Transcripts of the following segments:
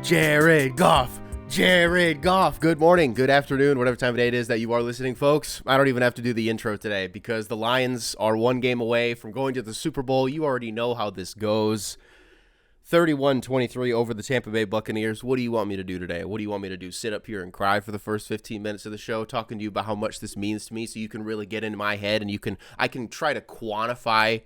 Jared Goff. Jared Goff. Good morning, good afternoon, whatever time of day it is that you are listening, folks. I don't even have to do the intro today because the Lions are one game away from going to the Super Bowl. You already know how this goes. 31-23 over the Tampa Bay Buccaneers. What do you want me to do today? What do you want me to do? Sit up here and cry for the first 15 minutes of the show, talking to you about how much this means to me so you can really get into my head and I can try to quantify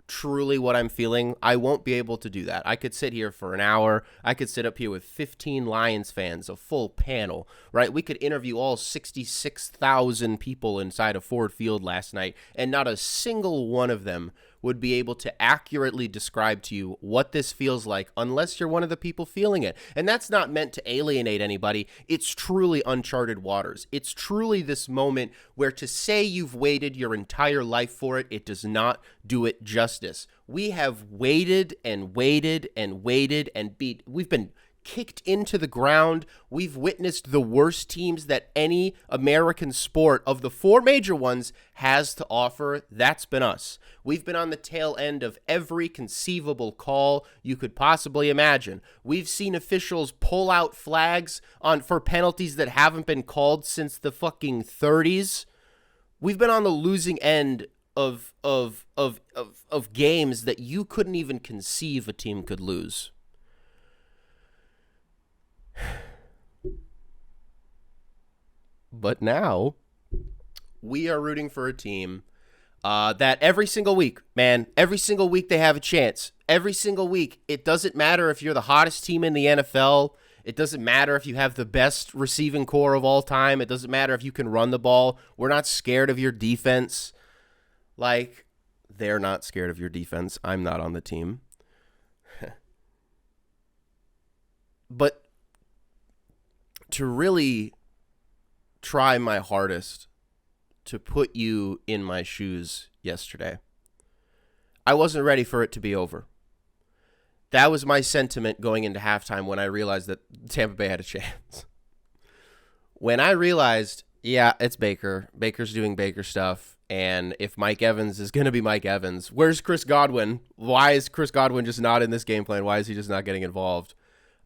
truly what I'm feeling. I won't be able to do that. I could sit here for an hour. I could sit up here with 15 Lions fans, a full panel, right? We could interview all 66,000 people inside of Ford Field last night, and not a single one of them would be able to accurately describe to you what this feels like unless you're one of the people feeling it. And that's not meant to alienate anybody. It's truly uncharted waters. It's truly this moment where to say you've waited your entire life for it, it does not do it justice. We have waited and waited and waited and we've been kicked into the ground. We've witnessed the worst teams that any American sport of the four major ones has to offer. That's been us. We've been on the tail end of every conceivable call you could possibly imagine. We've seen officials pull out flags for penalties that haven't been called since the fucking 30s. We've been on the losing end of games that you couldn't even conceive a team could lose. But now we are rooting for a team that every single week, every single week they have a chance. Every single week, it doesn't matter if you're the hottest team in the NFL. It doesn't matter if you have the best receiving core of all time. It doesn't matter if you can run the ball. We're not scared of your defense. Like, they're not scared of your defense. I'm not on the team. But to really try my hardest to put you in my shoes yesterday, I wasn't ready for it to be over. That was my sentiment going into halftime when I realized that Tampa Bay had a chance. When I realized, yeah, it's Baker. Baker's doing Baker stuff. And if Mike Evans is going to be Mike Evans, where's Chris Godwin? Why is Chris Godwin just not in this game plan? Why is he just not getting involved?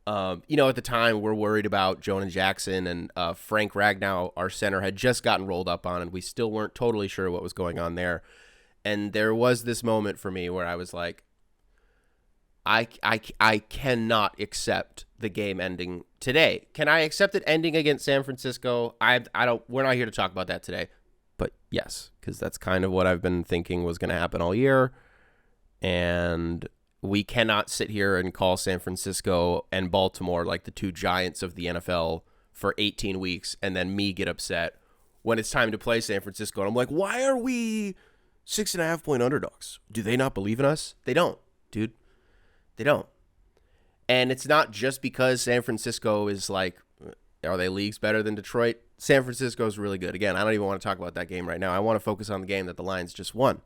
At the time, we're worried about Jonah Jackson, and Frank Ragnow, our center, had just gotten rolled up on, and we still weren't totally sure what was going on there. And there was this moment for me where I was like, I cannot accept the game ending today. Can I accept it ending against San Francisco? We're not here to talk about that today. But yes, because that's kind of what I've been thinking was going to happen all year. And we cannot sit here and call San Francisco and Baltimore like the two giants of the NFL for 18 weeks and then me get upset when it's time to play San Francisco. And I'm like, why are we 6.5-point underdogs? Do they not believe in us? They don't, dude. They don't. And it's not just because San Francisco is like, are they leagues better than Detroit? San Francisco is really good. Again, I don't even want to talk about that game right now. I want to focus on the game that the Lions just won.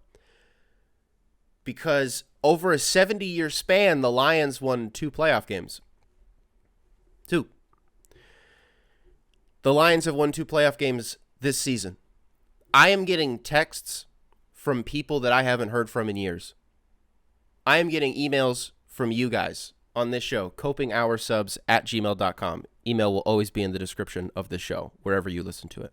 Because over a 70-year span, the Lions won 2 playoff games. 2. The Lions have won 2 playoff games this season. I am getting texts from people that I haven't heard from in years. I am getting emails from you guys on this show, copinghoursubs@gmail.com. Email will always be in the description of this show, wherever you listen to it.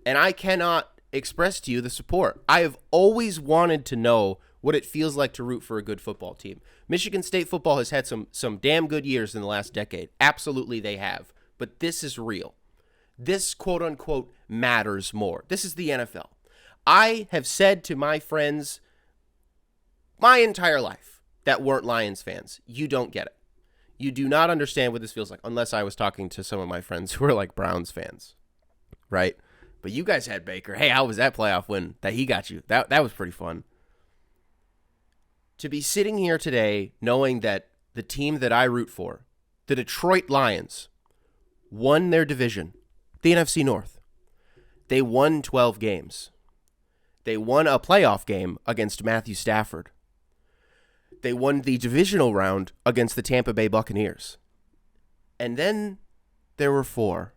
And I cannot express to you the support. I have always wanted to know what it feels like to root for a good football team. Michigan State football has had some damn good years in the last decade. Absolutely they have. But this is real. This, quote-unquote, matters more. This is the NFL. I have said to my friends my entire life that weren't Lions fans, you don't get it. You do not understand what this feels like, unless I was talking to some of my friends who are like Browns fans, right? But you guys had Baker. Hey, how was that playoff win that he got you? That was pretty fun. To be sitting here today knowing that the team that I root for, the Detroit Lions, won their division, the NFC North. They won 12 games. They won a playoff game against Matthew Stafford. They won the divisional round against the Tampa Bay Buccaneers. And then there were 4.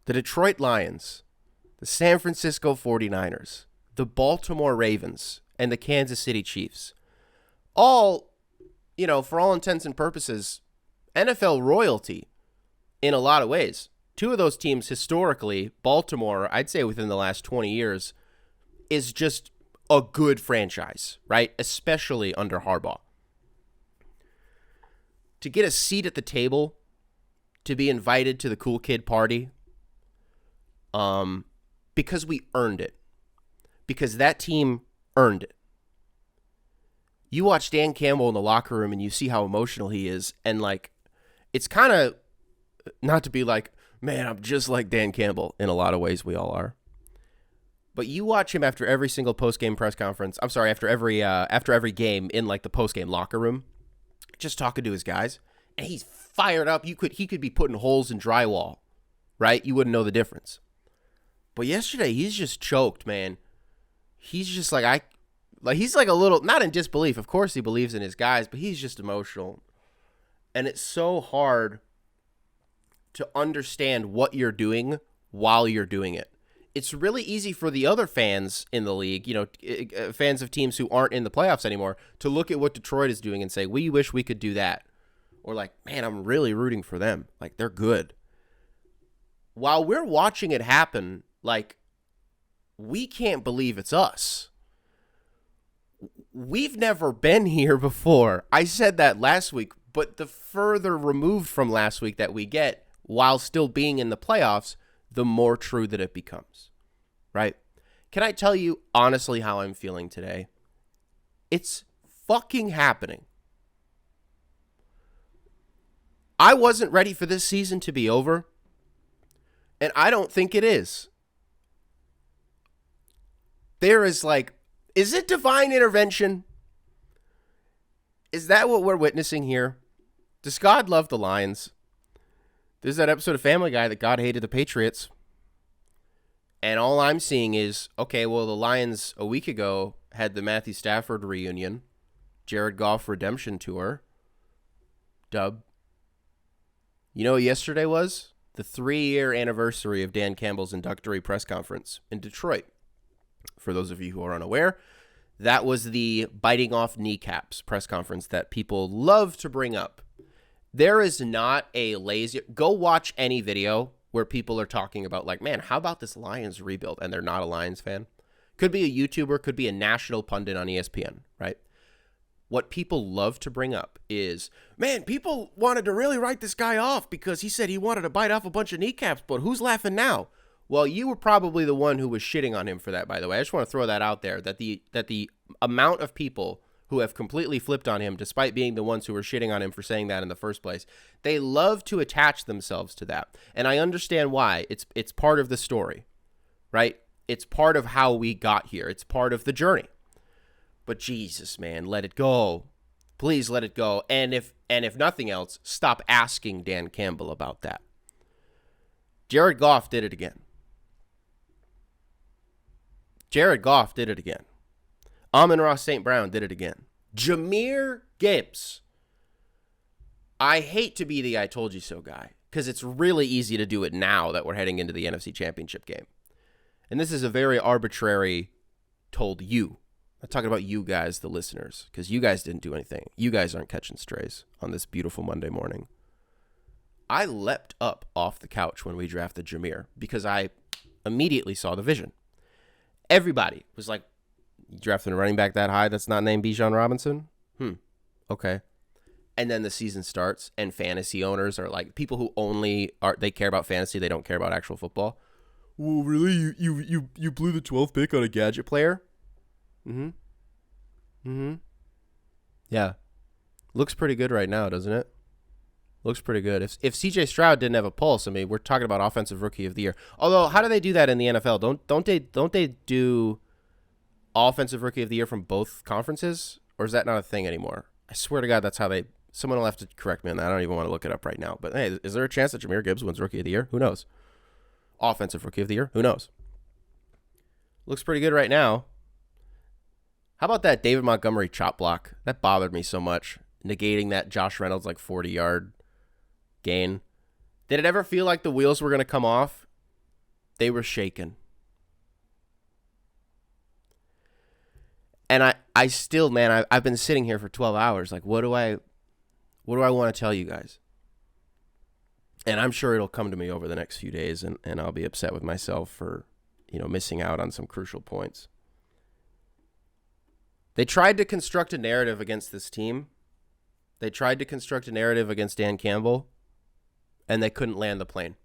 The Detroit Lions, the San Francisco 49ers, the Baltimore Ravens, and the Kansas City Chiefs. All, for all intents and purposes, NFL royalty in a lot of ways. Two of those teams historically, Baltimore, I'd say within the last 20 years, is just a good franchise, right? Especially under Harbaugh. To get a seat at the table, to be invited to the cool kid party, because we earned it. Because that team earned it. You watch Dan Campbell in the locker room and you see how emotional he is, and like, it's kind of, not to be like, man, I'm just like Dan Campbell. In a lot of ways, we all are. But you watch him after every single post-game press conference. I'm sorry, after every game in like the post-game locker room, just talking to his guys, and he's fired up. He could be putting holes in drywall, right? You wouldn't know the difference. But yesterday, he's just choked, man. He's just he's like a little, not in disbelief. Of course, he believes in his guys, but he's just emotional, and it's so hard to understand what you're doing while you're doing it. It's really easy for the other fans in the league, fans of teams who aren't in the playoffs anymore, to look at what Detroit is doing and say, we wish we could do that. Or like, man, I'm really rooting for them. Like, they're good. While we're watching it happen, like, we can't believe it's us. We've never been here before. I said that last week, but the further removed from last week that we get, while still being in the playoffs, the more true that it becomes, right? Can I tell you honestly how I'm feeling today? It's fucking happening. I wasn't ready for this season to be over, and I don't think it is. There is like, is it divine intervention? Is that what we're witnessing here? Does God love the Lions? There's that episode of Family Guy that God hated the Patriots. And all I'm seeing is, okay, well, the Lions a week ago had the Matthew Stafford reunion, Jared Goff redemption tour, dub. You know what yesterday was? The 3-year anniversary of Dan Campbell's inductory press conference in Detroit. For those of you who are unaware, that was the biting off kneecaps press conference that people love to bring up. There is not a lazy... Go watch any video where people are talking about, like, man, how about this Lions rebuild? And they're not a Lions fan. Could be a YouTuber, could be a national pundit on ESPN, right? What people love to bring up is, man, people wanted to really write this guy off because he said he wanted to bite off a bunch of kneecaps, but who's laughing now? Well, you were probably the one who was shitting on him for that, by the way. I just want to throw that out there, that the amount of people who have completely flipped on him, despite being the ones who were shitting on him for saying that in the first place, they love to attach themselves to that. And I understand why. It's part of the story, right? It's part of how we got here. It's part of the journey. But Jesus, man, let it go. Please let it go. And if nothing else, stop asking Dan Campbell about that. Jared Goff did it again. Jared Goff did it again. Amon-Ra St. Brown did it again. Jahmyr Gibbs. I hate to be the I told you so guy, because it's really easy to do it now that we're heading into the NFC Championship game. And this is a very arbitrary told you. I'm talking about you guys, the listeners, because you guys didn't do anything. You guys aren't catching strays on this beautiful Monday morning. I leapt up off the couch when we drafted Jahmyr because I immediately saw the vision. Everybody was like, you drafted a running back that high that's not named Bijan Robinson? Okay. And then the season starts, and fantasy owners are like, people who only they care about fantasy, they don't care about actual football. Well, really? You blew the 12th pick on a gadget player? Yeah. Looks pretty good right now, doesn't it? Looks pretty good. If CJ Stroud didn't have a pulse, I mean, we're talking about offensive rookie of the year. Although, how do they do that in the NFL? Don't they do offensive rookie of the year from both conferences? Or is that not a thing anymore? I swear to God, that's how they... Someone will have to correct me on that. I don't even want to look it up right now. But hey, is there a chance that Jahmyr Gibbs wins rookie of the year? Who knows? Offensive rookie of the year? Who knows? Looks pretty good right now. How about that David Montgomery chop block? That bothered me so much. Negating that Josh Reynolds like 40-yard gain. Did it ever feel like the wheels were going to come off? They were shaking. And I still, man, I've been sitting here for 12 hours. Like, what do I want to tell you guys? And I'm sure it'll come to me over the next few days, and I'll be upset with myself for, missing out on some crucial points. They tried to construct a narrative against this team. They tried to construct a narrative against Dan Campbell, and they couldn't land the plane.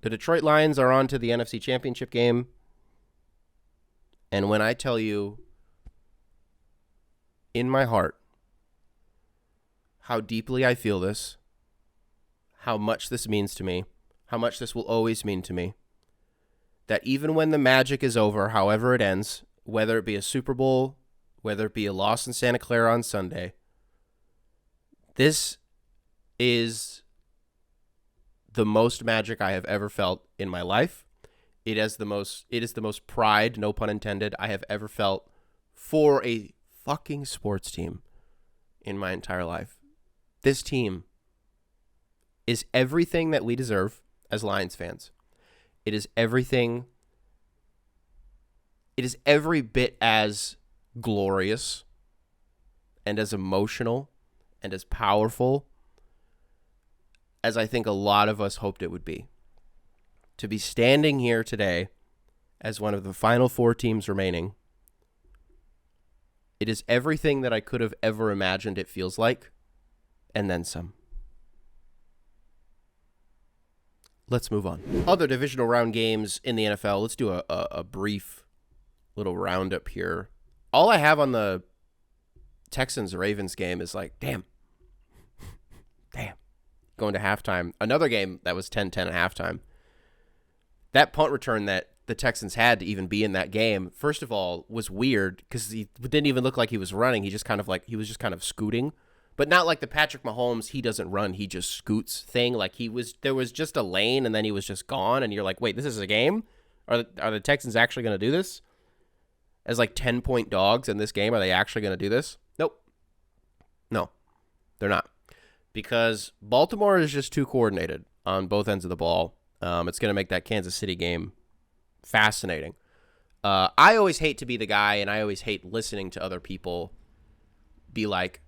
The Detroit Lions are on to the NFC Championship game. And when I tell you in my heart how deeply I feel this, how much this means to me, how much this will always mean to me, that even when the magic is over, however it ends, whether it be a Super Bowl, whether it be a loss in Santa Clara on Sunday, this is the most magic I have ever felt in my life. It is the most pride, no pun intended, I have ever felt for a fucking sports team in my entire life. This team is everything that we deserve as Lions fans. It is everything. It is every bit as glorious and as emotional and as powerful as I think a lot of us hoped it would be. To be standing here today as one of the final 4 teams remaining, it is everything that I could have ever imagined it feels like, and then some. Let's move on. Other divisional round games in the NFL. Let's do a brief little roundup here. All I have on the Texans-Ravens game is like, damn. Going to halftime. Another game that was 10-10 at halftime. That punt return that the Texans had to even be in that game, first of all, was weird because he didn't even look like he was running. He was just kind of scooting. But not like the Patrick Mahomes, he doesn't run, he just scoots thing. Like there was just a lane and then he was just gone. And you're like, wait, this is a game? Are the Texans actually going to do this? As like 10-point dogs in this game, are they actually going to do this? Nope. No, they're not. Because Baltimore is just too coordinated on both ends of the ball. It's going to make that Kansas City game fascinating. I always hate to be the guy, and I always hate listening to other people be like,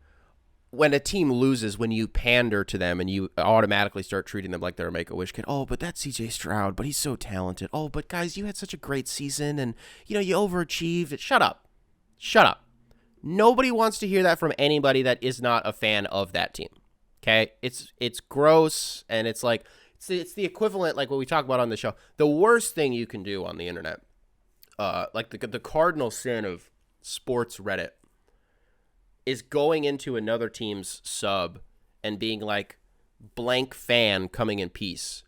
when a team loses, when you pander to them and you automatically start treating them like they're a Make-A-Wish kid. Oh, but that's CJ Stroud, but he's so talented. Oh, but guys, you had such a great season, and you overachieved. Shut up. Nobody wants to hear that from anybody that is not a fan of that team. Okay? It's gross, and it's like it's the equivalent, like what we talk about on the show. The worst thing you can do on the internet, like the cardinal sin of sports Reddit, is going into another team's sub and being like, blank fan coming in peace.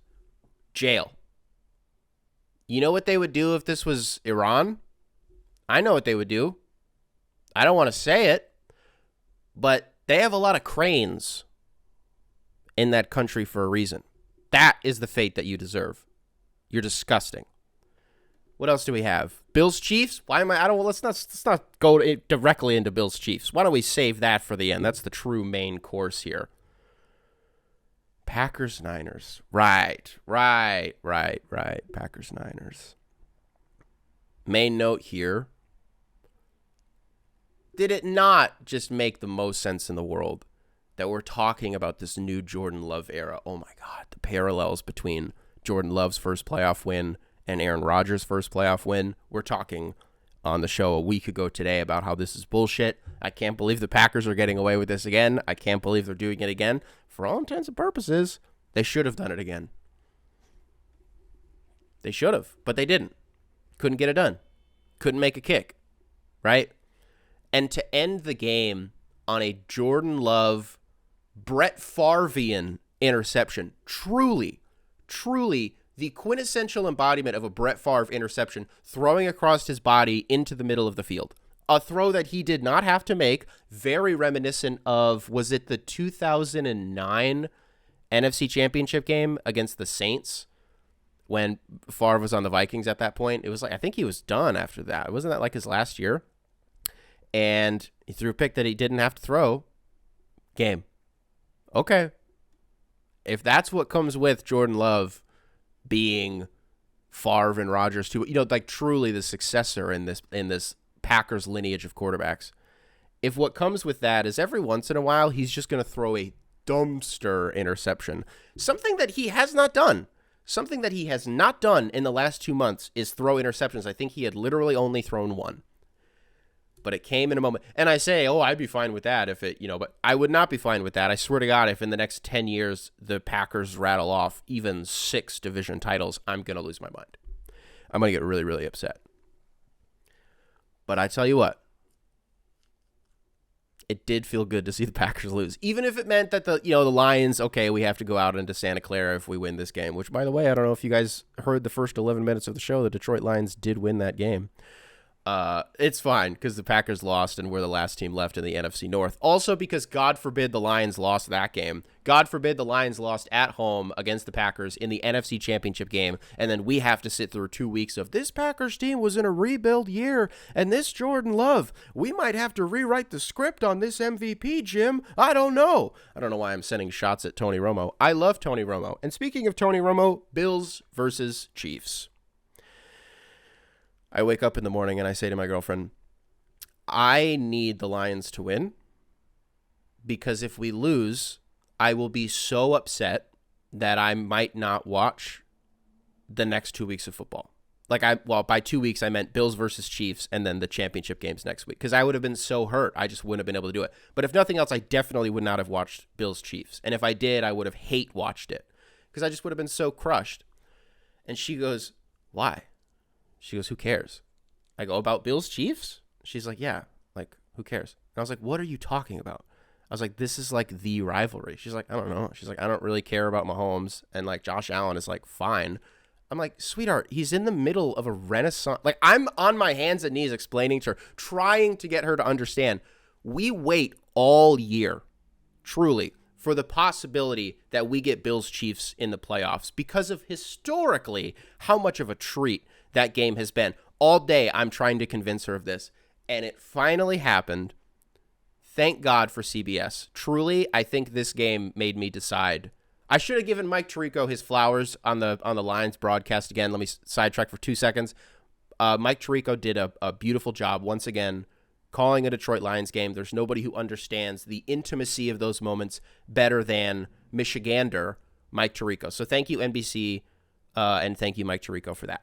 Jail. You know what they would do if this was Iran? I know what they would do. I don't want to say it, but they have a lot of cranes in that country for a reason. That is the fate that you deserve. You're disgusting. What else do we have? Bills Chiefs? Let's not go directly into Bills Chiefs. Why don't we save that for the end? That's the true main course here. Packers Niners. Right. Packers Niners. Main note here. Did it not just make the most sense in the world that we're talking about this new Jordan Love era? Oh my God, the parallels between Jordan Love's first playoff win and Aaron Rodgers' first playoff win. We're talking on the show a week ago today about how this is bullshit. I can't believe the Packers are getting away with this again. I can't believe they're doing it again. For all intents and purposes, they should have done it again. They should have, but they didn't. Couldn't get it done. Couldn't make a kick, right? And to end the game on a Jordan Love, Brett Favrean interception, truly the quintessential embodiment of a Brett Favre interception, throwing across his body into the middle of the field. A throw that he did not have to make, very reminiscent of, was it the 2009 NFC Championship game against the Saints when Favre was on the Vikings at that point? It was like, I think he was done after that. Wasn't that like his last year? And he threw a pick that he didn't have to throw. Game. Okay. If that's what comes with Jordan Love being Favre and Rodgers too, like truly the successor in this Packers lineage of quarterbacks. If what comes with that is every once in a while he's just going to throw a dumpster interception. Something that he has not done. Something that he has not done in the last 2 months is throw interceptions. I think he had literally only thrown one. But it came in a moment. And I say, I'd be fine with that if it, but I would not be fine with that. I swear to God, if in the next 10 years the Packers rattle off even 6 division titles, I'm going to lose my mind. I'm going to get really, really upset. But I tell you what, it did feel good to see the Packers lose, even if it meant that the Lions, okay, we have to go out into Santa Clara if we win this game, which, by the way, I don't know if you guys heard the first 11 minutes of the show. The Detroit Lions did win that game. It's fine because the Packers lost and we're the last team left in the NFC North. Also because God forbid the Lions lost that game. God forbid the Lions lost at home against the Packers in the NFC Championship game, and then we have to sit through 2 weeks of this Packers team was in a rebuild year, and this Jordan Love, we might have to rewrite the script on this MVP, Jim. I don't know why I'm sending shots at Tony Romo. I love Tony Romo. And speaking of Tony Romo, Bills versus Chiefs. I wake up in the morning and I say to my girlfriend, I need the Lions to win because if we lose, I will be so upset that I might not watch the next 2 weeks of football. By 2 weeks, I meant Bills versus Chiefs and then the championship games next week because I would have been so hurt. I just wouldn't have been able to do it. But if nothing else, I definitely would not have watched Bills Chiefs. And if I did, I would have hate watched it because I just would have been so crushed. And she goes, why? She goes, who cares? I go, about Bills Chiefs? She's like, yeah, who cares? And I was like, what are you talking about? I was like, this is the rivalry. She's like, I don't know. She's like, I don't really care about Mahomes. And Josh Allen is fine. I'm like, sweetheart, he's in the middle of a renaissance. I'm on my hands and knees explaining to her, trying to get her to understand. We wait all year, truly, for the possibility that we get Bills Chiefs in the playoffs because of historically how much of a treat that game has been. All day I'm trying to convince her of this, and it finally happened. Thank God for CBS. Truly, I think this game made me decide. I should have given Mike Tirico his flowers on the Lions broadcast again. Let me sidetrack for 2 seconds. Mike Tirico did a beautiful job once again calling a Detroit Lions game. There's nobody who understands the intimacy of those moments better than Michigander Mike Tirico. So thank you, NBC, and thank you, Mike Tirico, for that.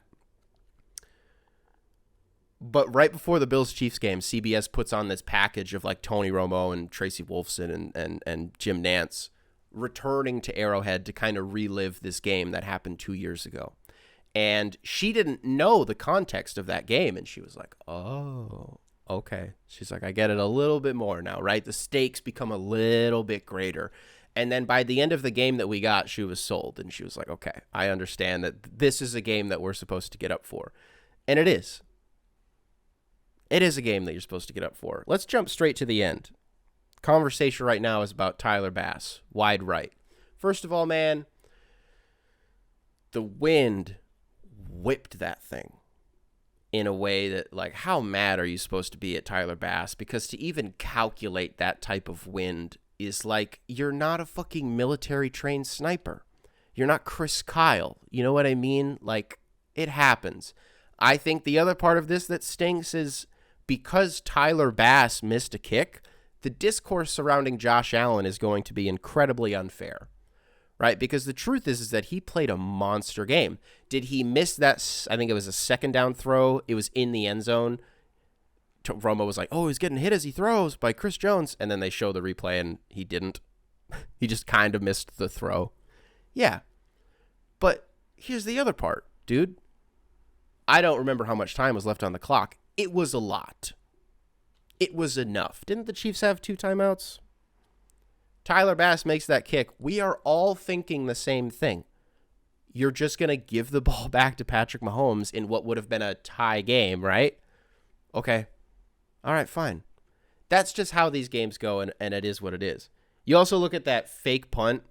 But right before the Bills-Chiefs game, CBS puts on this package of Tony Romo and Tracy Wolfson and Jim Nantz returning to Arrowhead to kind of relive this game that happened 2 years ago. And she didn't know the context of that game, and she was like, oh, okay. She's like, I get it a little bit more now, right? The stakes become a little bit greater. And then by the end of the game that we got, she was sold, and she was like, okay, I understand that this is a game that we're supposed to get up for. And it is. It is a game that you're supposed to get up for. Let's jump straight to the end. Conversation right now is about Tyler Bass, wide right. First of all, man, the wind whipped that thing in a way that, how mad are you supposed to be at Tyler Bass? Because to even calculate that type of wind is you're not a fucking military-trained sniper. You're not Chris Kyle. You know what I mean? It happens. I think the other part of this that stinks is because Tyler Bass missed a kick, the discourse surrounding Josh Allen is going to be incredibly unfair, right? Because the truth is that he played a monster game. Did he miss that? I think it was a second down throw. It was in the end zone. Romo was like, oh, he's getting hit as he throws by Chris Jones. And then they show the replay and he didn't. He just kind of missed the throw. Yeah. But here's the other part, dude. I don't remember how much time was left on the clock. It was a lot. It was enough. Didn't the Chiefs have 2 timeouts? Tyler Bass makes that kick. We are all thinking the same thing. You're just going to give the ball back to Patrick Mahomes in what would have been a tie game, right? Okay. All right, fine. That's just how these games go, and it is what it is. You also look at that fake punt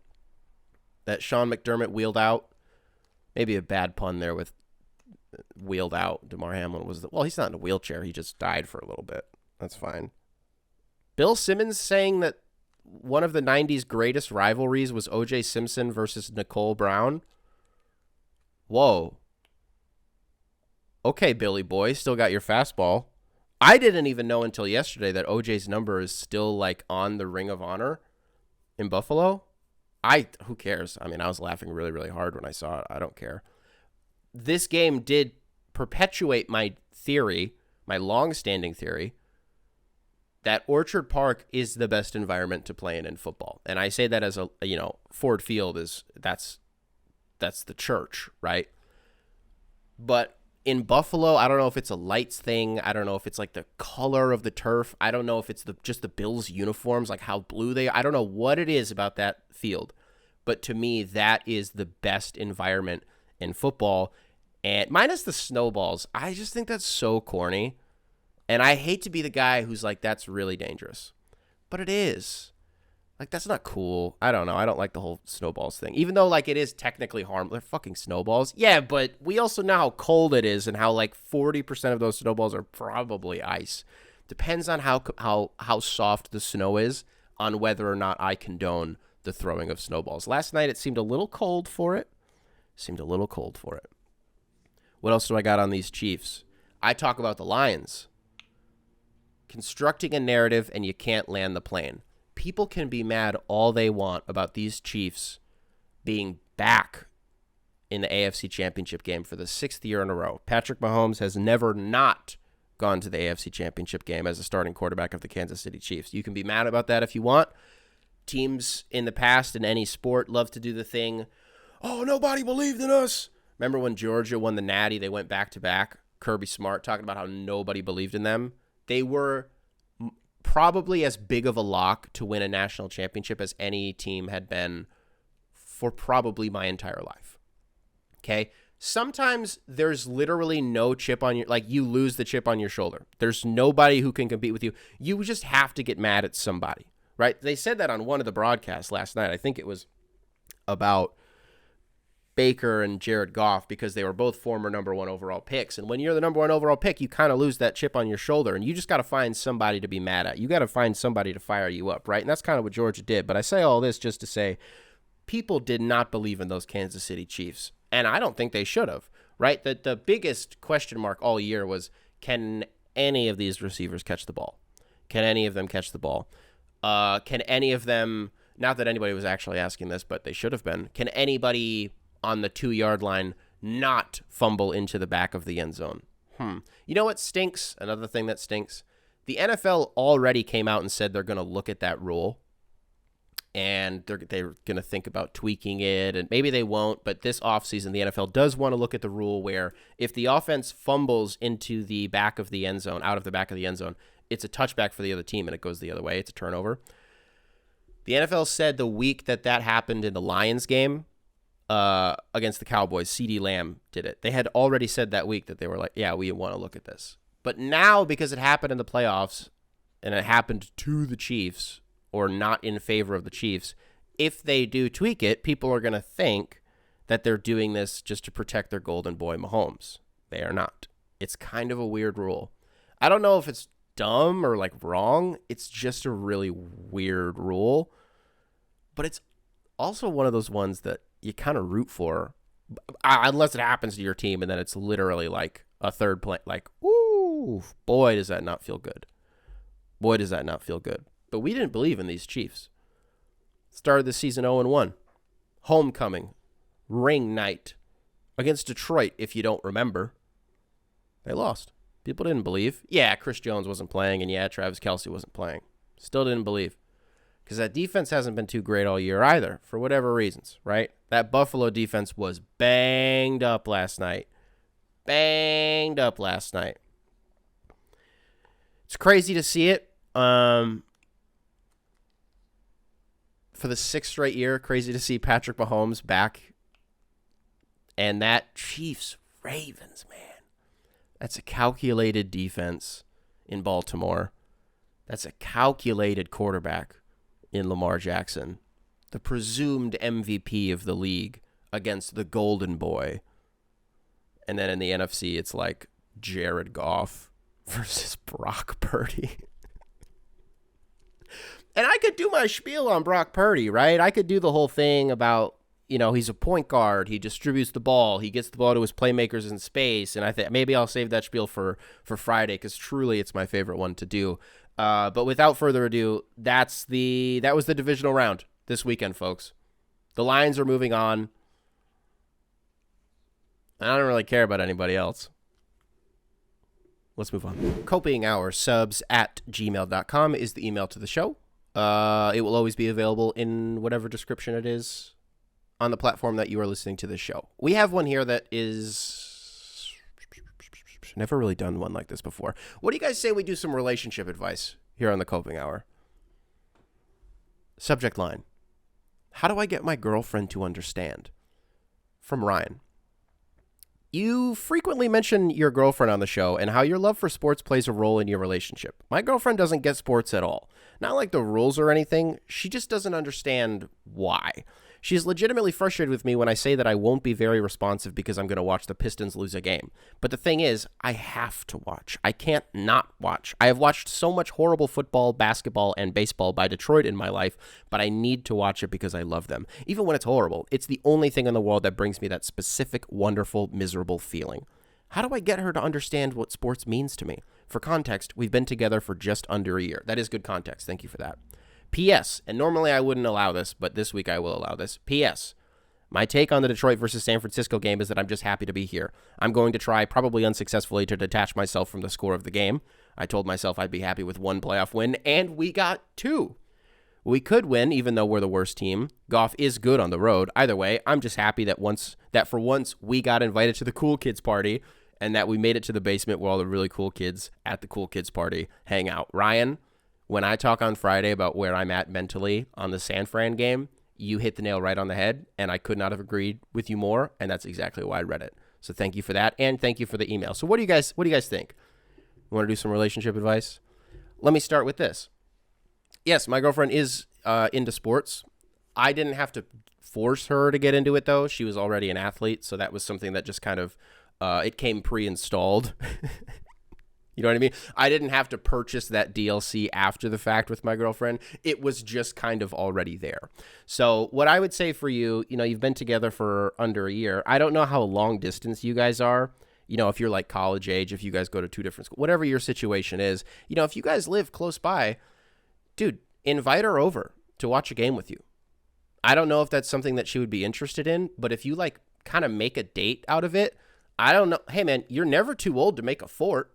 that Sean McDermott wheeled out. Maybe a bad pun there with wheeled out. DeMar Hamlin he's not in a wheelchair. He just died for a little bit. That's fine. Bill Simmons saying that one of the 90s greatest rivalries was O.J. Simpson versus Nicole Brown. Whoa. Okay, Billy boy, still got your fastball. I didn't even know until yesterday that O.J.'s number is still on the Ring of Honor. in Buffalo, who cares? I mean, I was laughing really, really hard when I saw it. I don't care. This game did perpetuate my theory, my long-standing theory, that Orchard Park is the best environment to play in football. And I say that as Ford Field that's the church, right? But in Buffalo, I don't know if it's a lights thing. I don't know if it's like the color of the turf. I don't know if it's just the Bills uniforms, like how blue they are. I don't know what it is about that field. But to me, that is the best environment in football. And minus the snowballs, I just think that's so corny. And I hate to be the guy who's like, that's really dangerous. But it is. Like, that's not cool. I don't know. I don't like the whole snowballs thing. Even though, like, it is technically harmless. They're fucking snowballs. Yeah, but we also know how cold it is and how, like, 40% of those snowballs are probably ice. Depends on how soft the snow is on whether or not I condone the throwing of snowballs. Last night, it seemed a little cold for it. What else do I got on these Chiefs? I talk about the Lions. Constructing a narrative and you can't land the plane. People can be mad all they want about these Chiefs being back in the AFC Championship game for the 6th year in a row. Patrick Mahomes has never not gone to the AFC Championship game as a starting quarterback of the Kansas City Chiefs. You can be mad about that if you want. Teams in the past in any sport love to do the thing, oh, nobody believed in us. Remember when Georgia won the Natty, they went back-to-back? Kirby Smart talking about how nobody believed in them. They were probably as big of a lock to win a national championship as any team had been for probably my entire life. Okay? Sometimes there's literally no chip on your, like, you lose the chip on your shoulder. There's nobody who can compete with you. You just have to get mad at somebody, right? They said that on one of the broadcasts last night. I think it was about Baker and Jared Goff because they were both former number 1 overall picks. And when you're the number 1 overall pick, you kind of lose that chip on your shoulder, and you just got to find somebody to be mad at. You got to find somebody to fire you up, right? And that's kind of what Georgia did. But I say all this just to say people did not believe in those Kansas City Chiefs, and I don't think they should have, right? The biggest question mark all year was, can any of these receivers catch the ball? Can any of them catch the ball? Can any of them, not that anybody was actually asking this, but they should have been, can anybody on the 2-yard line not fumble into the back of the end zone? You know what stinks? Another thing that stinks. The NFL already came out and said they're going to look at that rule, and they're going to think about tweaking it, and maybe they won't, but this offseason, the NFL does want to look at the rule where if the offense fumbles into the back of the end zone, out of the back of the end zone, it's a touchback for the other team, and it goes the other way. It's a turnover. The NFL said the week that happened in the Lions game, against the Cowboys, CeeDee Lamb did it. They had already said that week that they were like, yeah, we want to look at this. But now, because it happened in the playoffs and it happened to the Chiefs or not in favor of the Chiefs, if they do tweak it, people are going to think that they're doing this just to protect their golden boy Mahomes. They are not. It's kind of a weird rule. I don't know if it's dumb or like wrong. It's just a really weird rule. But it's also one of those ones that you kind of root for, unless it happens to your team, and then it's literally like a third play. Like, ooh, boy, does that not feel good. Boy, does that not feel good. But we didn't believe in these Chiefs. Started the season 0-1. Homecoming. Ring night. Against Detroit, if you don't remember. They lost. People didn't believe. Yeah, Chris Jones wasn't playing, and yeah, Travis Kelce wasn't playing. Still didn't believe. Because that defense hasn't been too great all year either, for whatever reasons, right? That Buffalo defense was banged up last night. It's crazy to see it. For the 6th straight year, crazy to see Patrick Mahomes back. And that Chiefs-Ravens, man. That's a calculated defense in Baltimore. That's a calculated quarterback in Lamar Jackson, the presumed MVP of the league against the golden boy. And then in the NFC, it's like Jared Goff versus Brock Purdy. And I could do my spiel on Brock Purdy, right? I could do the whole thing about, he's a point guard. He distributes the ball. He gets the ball to his playmakers in space. And I think maybe I'll save that spiel for Friday, because truly it's my favorite one to do. But without further ado, that was the divisional round. this weekend, folks. The Lions are moving on. I don't really care about anybody else. Let's move on. Coping Hour subs at gmail.com is the email to the show. It will always be available in whatever description it is on the platform that you are listening to this show. We have one here that is... Never really done one like this before. What do you guys say we do some relationship advice here on the Coping Hour? Subject line: how do I get my girlfriend to understand? From Ryan. You frequently mention your girlfriend on the show and how your love for sports plays a role in your relationship. My girlfriend doesn't get sports at all. Not like the rules or anything. She just doesn't understand why. She's legitimately frustrated with me when I say that I won't be very responsive because I'm going to watch the Pistons lose a game. But the thing is, I have to watch. I can't not watch. I have watched so much horrible football, basketball, and baseball by Detroit in my life, but I need to watch it because I love them. Even when it's horrible, it's the only thing in the world that brings me that specific, wonderful, miserable feeling. How do I get her to understand what sports means to me? For context, we've been together for just under a year. That is good context. Thank you for that. P.S. And normally I wouldn't allow this, but this week I will allow this. P.S. My take on the Detroit versus San Francisco game is that I'm just happy to be here. I'm going to try, probably unsuccessfully, to detach myself from the score of the game. I told myself I'd be happy with one playoff win, and we got two. We could win, even though we're the worst team. Goff is good on the road. Either way, I'm just happy that for once we got invited to the cool kids party, and that we made it to the basement where all the really cool kids at the cool kids party hang out. Ryan, when I talk on Friday about where I'm at mentally on the San Fran game, you hit the nail right on the head, and I could not have agreed with you more, and that's exactly why I read it. So thank you for that, and thank you for the email. So what do you guys think? You want to do some relationship advice? Let me start with this. Yes, my girlfriend is into sports. I didn't have to force her to get into it, though. She was already an athlete, so that was something that just kind of, it came pre-installed. You know what I mean? I didn't have to purchase that DLC after the fact with my girlfriend. It was just kind of already there. So what I would say for you, you've been together for under a year. I don't know how long distance you guys are. If you're like college age, if you guys go to two different schools, whatever your situation is, if you guys live close by, dude, invite her over to watch a game with you. I don't know if that's something that she would be interested in, but if you like kind of make a date out of it, I don't know. Hey man, you're never too old to make a fort.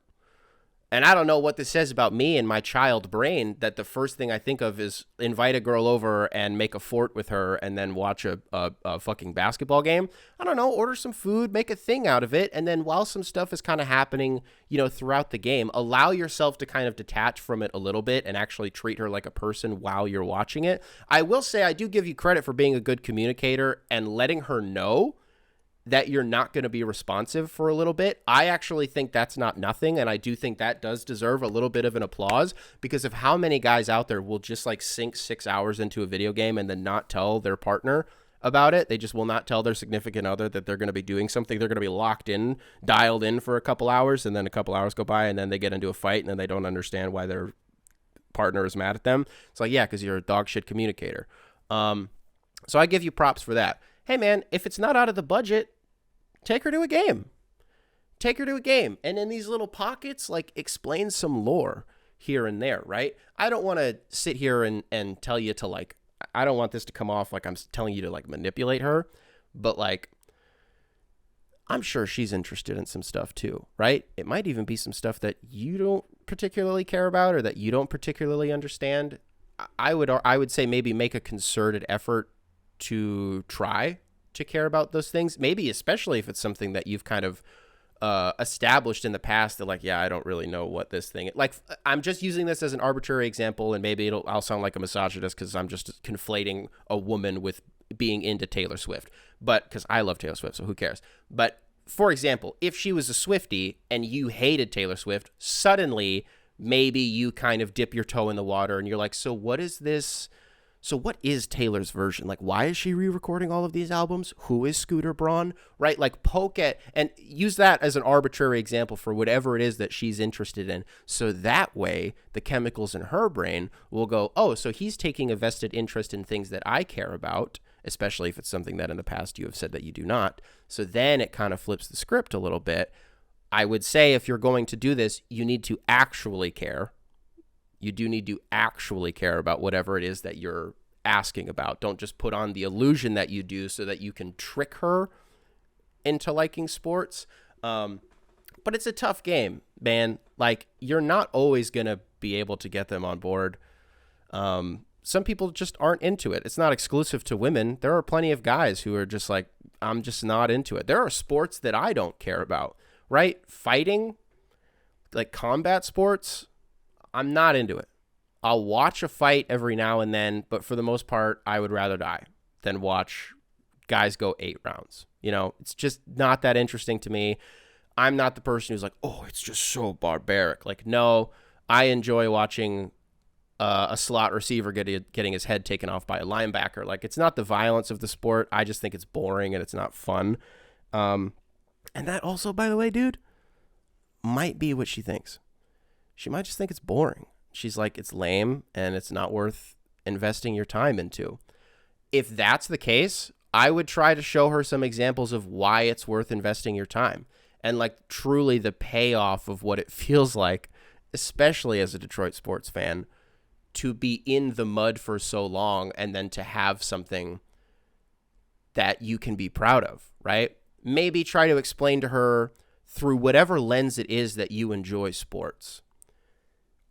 And I don't know what this says about me and my child brain that the first thing I think of is invite a girl over and make a fort with her and then watch a fucking basketball game. I don't know, order some food, make a thing out of it. And then while some stuff is kind of happening, throughout the game, allow yourself to kind of detach from it a little bit and actually treat her like a person while you're watching it. I will say I do give you credit for being a good communicator and letting her know that you're not going to be responsive for a little bit. I actually think that's not nothing, and I do think that does deserve a little bit of an applause because of how many guys out there will just like sink 6 hours into a video game and then not tell their partner about it. They just will not tell their significant other that they're going to be doing something. They're going to be locked in, dialed in for a couple hours, and then a couple hours go by, and then they get into a fight, and then they don't understand why their partner is mad at them. It's like, yeah, because you're a dog shit communicator. So I give you props for that. Hey, man, if it's not out of the budget, take her to a game. Take her to a game. And in these little pockets, like, explain some lore here and there, right? I don't want to sit here and tell you to, like, I don't want this to come off like I'm telling you to, like, manipulate her. But, like, I'm sure she's interested in some stuff too, right? It might even be some stuff that you don't particularly care about or that you don't particularly understand. I would say maybe make a concerted effort to try to care about those things, maybe especially if it's something that you've kind of established in the past that, like, yeah, I don't really know what this thing, like, I'm just using this as an arbitrary example, and maybe I'll sound like a misogynist because I'm just conflating a woman with being into Taylor Swift, but because I love Taylor Swift, so who cares? But for example, if she was a Swiftie and you hated Taylor Swift, suddenly maybe you kind of dip your toe in the water and you're like, so what is this? So what is Taylor's version? Like, why is she re-recording all of these albums? Who is Scooter Braun? Right? Like, poke at and use that as an arbitrary example for whatever it is that she's interested in. So that way, the chemicals in her brain will go, oh, so he's taking a vested interest in things that I care about, especially if it's something that in the past you have said that you do not. So then it kind of flips the script a little bit. I would say if you're going to do this, you need to actually care. You do need to actually care about whatever it is that you're asking about. Don't just put on the illusion that you do so that you can trick her into liking sports. But it's a tough game, man. Like, you're not always going to be able to get them on board. Some people just aren't into it. It's not exclusive to women. There are plenty of guys who are just like, I'm just not into it. There are sports that I don't care about, right? Fighting, like combat sports, I'm not into it. I'll watch a fight every now and then, but for the most part, I would rather die than watch guys go 8 rounds. You know, it's just not that interesting to me. I'm not the person who's like, oh, it's just so barbaric. Like, no, I enjoy watching a slot receiver getting his head taken off by a linebacker. Like, it's not the violence of the sport. I just think it's boring and it's not fun. And that also, by the way, dude, might be what she thinks. She might just think it's boring. She's like, it's lame and it's not worth investing your time into. If that's the case, I would try to show her some examples of why it's worth investing your time. And like truly the payoff of what it feels like, especially as a Detroit sports fan, to be in the mud for so long and then to have something that you can be proud of, right? Maybe try to explain to her through whatever lens it is that you enjoy sports.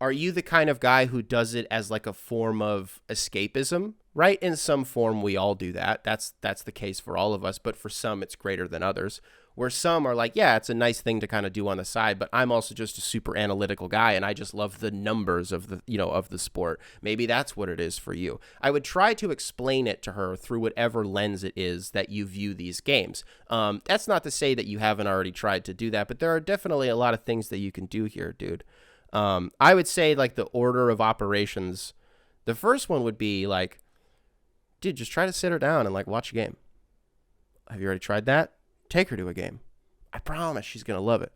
Are you the kind of guy who does it as like a form of escapism, right? In some form, we all do that. That's the case for all of us, but for some, it's greater than others. Where some are like, yeah, it's a nice thing to kind of do on the side, but I'm also just a super analytical guy, and I just love the numbers of the, you know, of the sport. Maybe that's what it is for you. I would try to explain it to her through whatever lens it is that you view these games. That's not to say that you haven't already tried to do that, but there are definitely a lot of things that you can do here, dude. I would say like the order of operations, the first one would be like, dude, just try to sit her down and like watch a game. Have you already tried that? Take her to a game. I promise she's going to love it.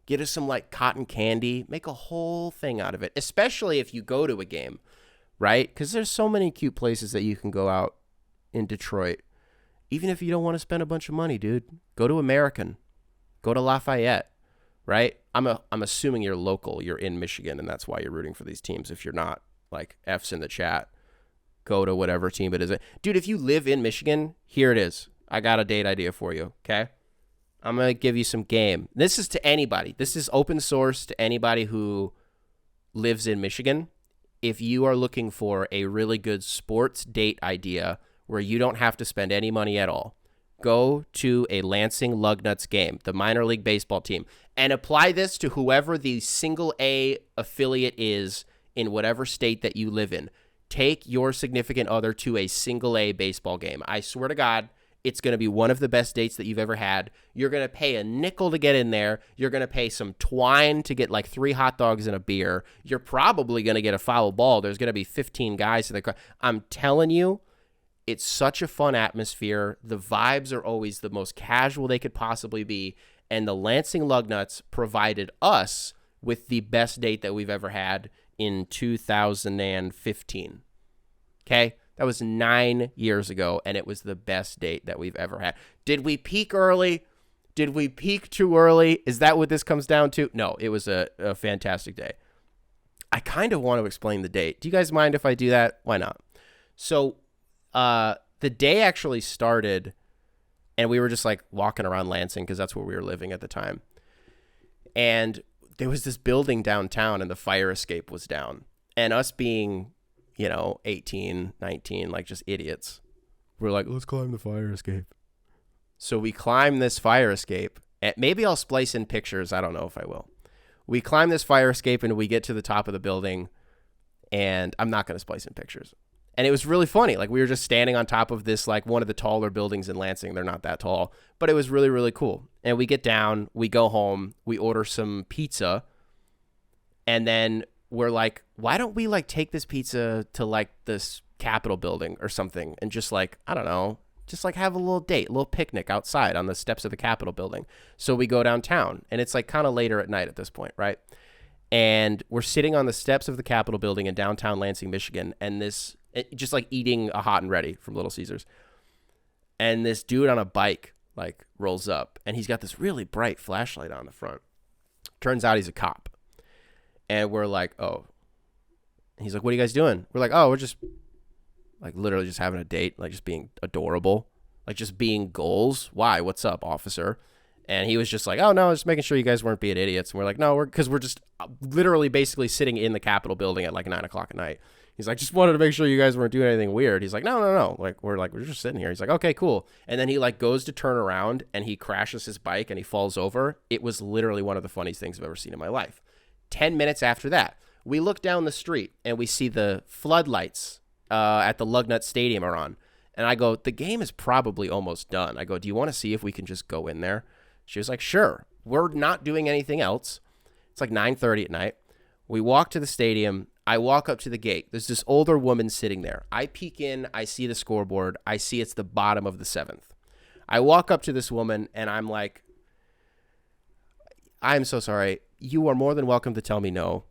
Get her some like cotton candy, make a whole thing out of it, especially if you go to a game, right? Because there's so many cute places that you can go out in Detroit. Even if you don't want to spend a bunch of money, dude, go to American, go to Lafayette, right? I'm assuming you're local, you're in Michigan, and that's why you're rooting for these teams. If you're not, like, F's in the chat, go to whatever team it is. Dude, if you live in Michigan, here it is. I got a date idea for you, okay? I'm going to give you some game. This is to anybody. This is open source to anybody who lives in Michigan. If you are looking for a really good sports date idea where you don't have to spend any money at all, go to a Lansing Lugnuts game, the minor league baseball team, and apply this to whoever the single A affiliate is in whatever state that you live in. Take your significant other to a single A baseball game. I swear to God, it's going to be one of the best dates that you've ever had. You're going to pay a nickel to get in there. You're going to pay some twine to get like 3 hot dogs and a beer. You're probably going to get a foul ball. There's going to be 15 guys in the crowd. I'm telling you, it's such a fun atmosphere. The vibes are always the most casual they could possibly be. And the Lansing Lugnuts provided us with the best date that we've ever had in 2015. Okay? That was 9 years ago, and it was the best date that we've ever had. Did we peak early? Did we peak too early? Is that what this comes down to? No, it was a fantastic day. I kind of want to explain the date. Do you guys mind if I do that? Why not? So the day actually started, and we were just like walking around Lansing because that's where we were living at the time. And there was this building downtown, and the fire escape was down. And us being, 18, 19, like just idiots, we're like, let's climb the fire escape. So we climb this fire escape. And maybe I'll splice in pictures. I don't know if I will. We climb this fire escape, and we get to the top of the building, and I'm not going to splice in pictures. And it was really funny. Like, we were just standing on top of this, like, one of the taller buildings in Lansing. They're not that tall, but it was really, really cool. And we get down, we go home, we order some pizza, and then we're like, why don't we, like, take this pizza to, like, this Capitol building or something and just, like, I don't know, just, like, have a little date, a little picnic outside on the steps of the Capitol building. So we go downtown, and it's, like, kind of later at night at this point, right? And we're sitting on the steps of the Capitol building in downtown Lansing, Michigan, and this... just like eating a hot and ready from Little Caesars. And this dude on a bike like rolls up, and he's got this really bright flashlight on the front. Turns out he's a cop. And we're like, oh. And he's like, what are you guys doing? We're like, oh, we're just Like literally just having a date, like just being adorable, like just being goals. Why? What's up, officer? And he was just like, oh, no, just making sure you guys weren't being idiots. And we're like, no, because we're just literally basically sitting in the Capitol building at like 9 o'clock at night. He's like, just wanted to make sure you guys weren't doing anything weird. He's like, no. We're just sitting here. He's like, okay, cool. And then he like goes to turn around and he crashes his bike and he falls over. It was literally one of the funniest things I've ever seen in my life. 10 minutes after that, we look down the street and we see the floodlights at the Lugnut Stadium are on. And I go, the game is probably almost done. I go, do you want to see if we can just go in there? She was like, sure. We're not doing anything else. It's like 9:30 at night. We walk to the stadium. I walk up to the gate. There's this older woman sitting there. I peek in. I see the scoreboard. I see it's the bottom of the 7th. I walk up to this woman, and I'm like, I'm so sorry. You are more than welcome to tell me no.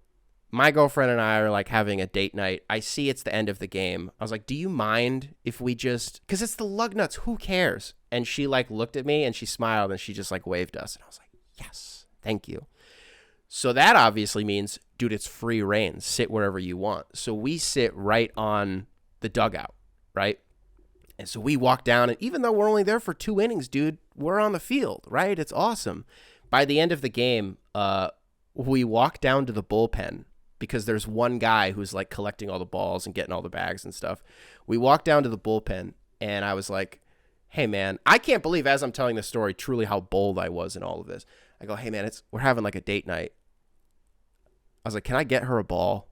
My girlfriend and I are like having a date night. I see it's the end of the game. I was like, do you mind if we just, because it's the Lugnuts, who cares? And she like looked at me and she smiled and she just like waved us. And I was like, yes, thank you. So that obviously means, dude, it's free reign. Sit wherever you want. So we sit right on the dugout, right? And so we walk down, and even though we're only there for 2 innings, dude, we're on the field, right? It's awesome. By the end of the game, we walk down to the bullpen, because there's one guy who's like collecting all the balls and getting all the bags and stuff. We walked down to the bullpen and I was like, hey man, I can't believe as I'm telling this story, truly how bold I was in all of this. I go, hey man, we're having like a date night. I was like, can I get her a ball?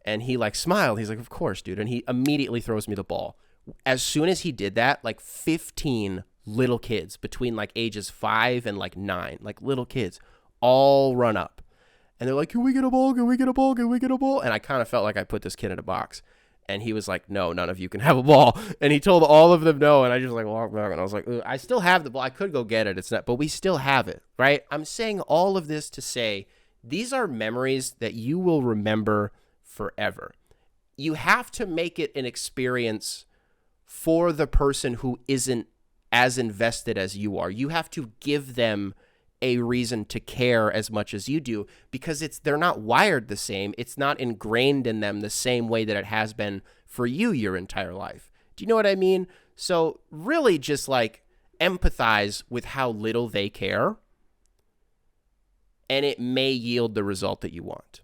And he like smiled. He's like, of course, dude. And he immediately throws me the ball. As soon as he did that, like 15 little kids between like ages 5 and like 9, like little kids all run up. And they're like, can we get a ball? Can we get a ball? Can we get a ball? And I kind of felt like I put this kid in a box. And he was like, no, none of you can have a ball. And he told all of them no. And I just like walked back and I was like, I still have the ball. I could go get it. It's not, but we still have it, right? I'm saying all of this to say these are memories that you will remember forever. You have to make it an experience for the person who isn't as invested as you are. You have to give them a reason to care as much as you do, because they're not wired the same. It's not ingrained in them the same way that it has been for you your entire life. Do you know what I mean? So really just like empathize with how little they care, and it may yield the result that you want.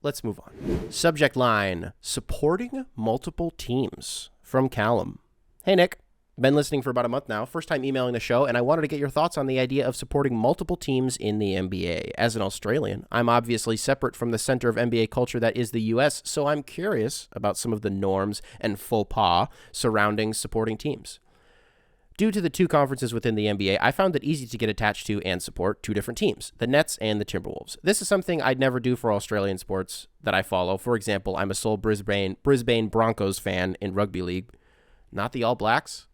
Let's move on. Subject line, supporting multiple teams, from Callum. Hey, Nick. Been listening for about a month now, first time emailing the show, and I wanted to get your thoughts on the idea of supporting multiple teams in the NBA. As an Australian, I'm obviously separate from the center of NBA culture that is the US, so I'm curious about some of the norms and faux pas surrounding supporting teams. Due to the 2 conferences within the NBA, I found it easy to get attached to and support 2 different teams, the Nets and the Timberwolves. This is something I'd never do for Australian sports that I follow. For example, I'm a sole Brisbane Broncos fan in rugby league, not the All Blacks.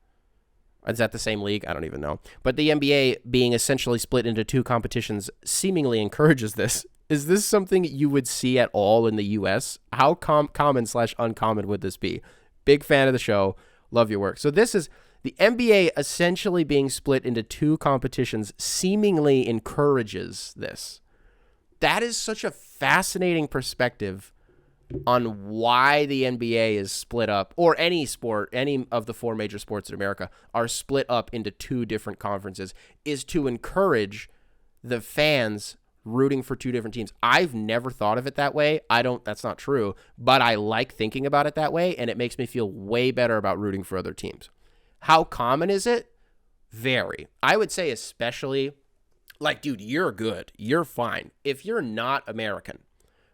Is that the same league? I don't even know. But the NBA being essentially split into 2 competitions seemingly encourages this. Is this something you would see at all in the U.S.? How common/uncommon would this be? Big fan of the show. Love your work. So this is the NBA essentially being split into 2 competitions seemingly encourages this. That is such a fascinating perspective on why the NBA is split up, or any sport, any of the 4 major sports in America are split up into 2 different conferences, is to encourage the fans rooting for 2 different teams. I've never thought of it that way. That's not true, but I like thinking about it that way, and it makes me feel way better about rooting for other teams. How common is it? Very. I would say especially, like, dude, you're good. You're fine. If you're not American,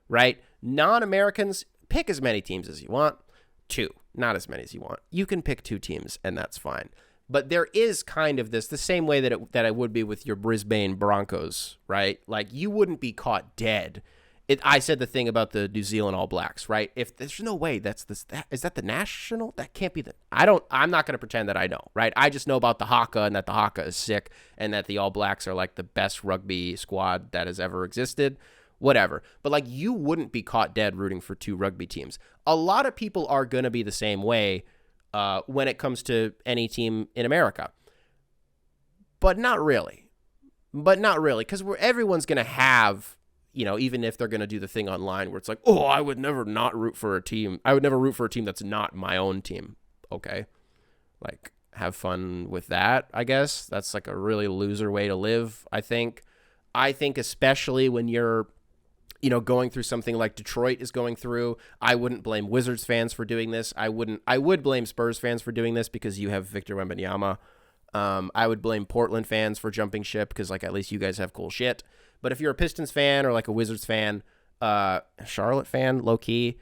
right? Non-Americans, pick as many teams as you want. 2, not as many as you want. You can pick 2 teams, and that's fine. But there is kind of this, the same way that it would be with your Brisbane Broncos, right? Like, you wouldn't be caught dead. I said the thing about the New Zealand All Blacks, right? If there's no way is that the national? That can't be I'm not going to pretend that I know, right? I just know about the Haka, and that the Haka is sick, and that the All Blacks are like the best rugby squad that has ever existed. Whatever. But like, you wouldn't be caught dead rooting for 2 rugby teams. A lot of people are going to be the same way when it comes to any team in America. But not really. Because everyone's going to have, even if they're going to do the thing online where it's like, oh, I would never not root for a team. I would never root for a team that's not my own team. Okay. Like, have fun with that, I guess. That's like a really loser way to live, I think. I think especially when you're, going through something like Detroit is going through, I wouldn't blame Wizards fans for doing this. I would blame Spurs fans for doing this because you have Victor Wembanyama. I would blame Portland fans for jumping ship because, like, at least you guys have cool shit. But if you're a Pistons fan or, like, a Wizards fan, Charlotte fan, low-key,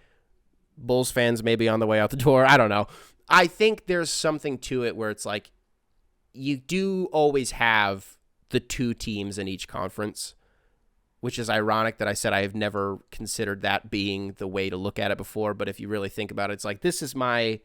Bulls fans maybe on the way out the door, I don't know. I think there's something to it where it's like you do always have the two teams in each conference, which is ironic that I said I have never considered that being the way to look at it before. But if you really think about it, it's like, this is my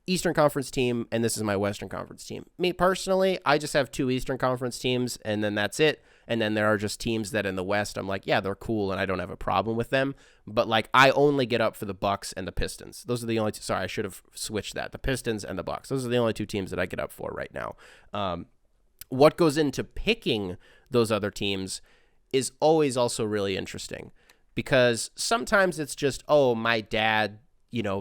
Eastern Conference team and this is my Western Conference team. Me personally, I just have two Eastern Conference teams and then that's it. And then there are just teams that in the West, I'm like, yeah, they're cool and I don't have a problem with them. But like, I only get up for the Bucks and the Pistons. Those are the only two. Sorry, I should have switched that. The Pistons and the Bucks. Those are the only two teams that I get up for right now. What goes into picking those other teams is always also really interesting because sometimes it's just, oh, my dad,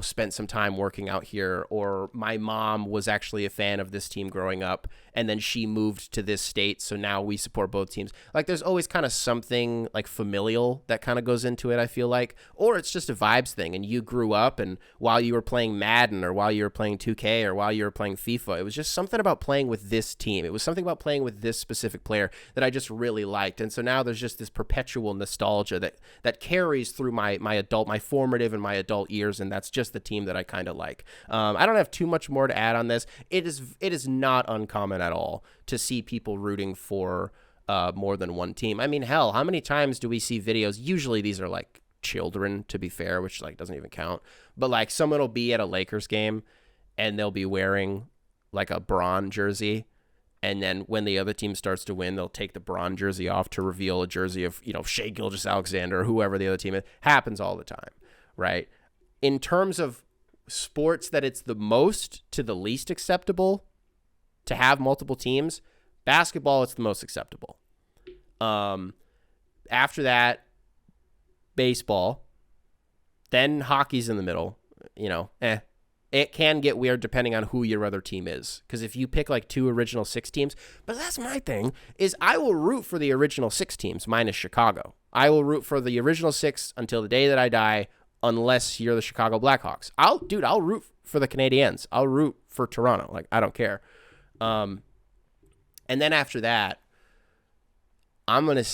spent some time working out here, or my mom was actually a fan of this team growing up and then she moved to this state, so now we support both teams. Like, there's always kind of something like familial that kind of goes into it, I feel like, or it's just a vibes thing and you grew up and while you were playing Madden or while you were playing 2K or while you were playing FIFA, it was just something about playing with this team. It was something about playing with this specific player that I just really liked. And so now there's just this perpetual nostalgia that carries through my formative and my adult years, and that's just the team that I kind of like. I don't have too much more to add on this. It is not uncommon at all to see people rooting for more than one team. I mean, hell, how many times do we see videos? Usually these are like children, to be fair, which like doesn't even count. But like someone will be at a Lakers game and they'll be wearing like a Bron jersey. And then when the other team starts to win, they'll take the Bron jersey off to reveal a jersey of, Shai Gilgeous-Alexander or whoever the other team is. Happens all the time, right? In terms of sports that it's the most to the least acceptable to have multiple teams, basketball, it's the most acceptable. After that, baseball, then hockey's in the middle, It can get weird depending on who your other team is. Because if you pick like two original six teams, but that's my thing, is I will root for the original six teams minus Chicago. I will root for the original six until the day that I die, unless you're the Chicago Blackhawks. I'll root for the Canadiens. I'll root for Toronto. Like, I don't care. And then after that, I'm going to,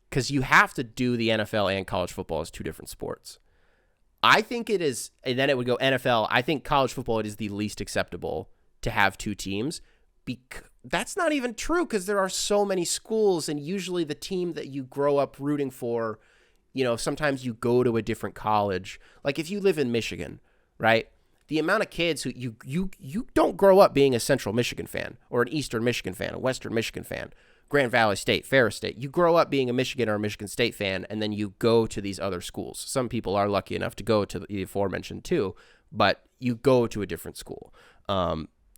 because you have to do the NFL and college football as two different sports. I think it is, and then it would go NFL. I think college football, it is the least acceptable to have two teams. That's not even true because there are so many schools, and usually the team that you grow up rooting for, sometimes you go to a different college. Like if you live in Michigan, right? The amount of kids who you don't grow up being a Central Michigan fan or an Eastern Michigan fan, a Western Michigan fan, Grand Valley State, Ferris State. You grow up being a Michigan or a Michigan State fan, and then you go to these other schools. Some people are lucky enough to go to the aforementioned too, but you go to a different school.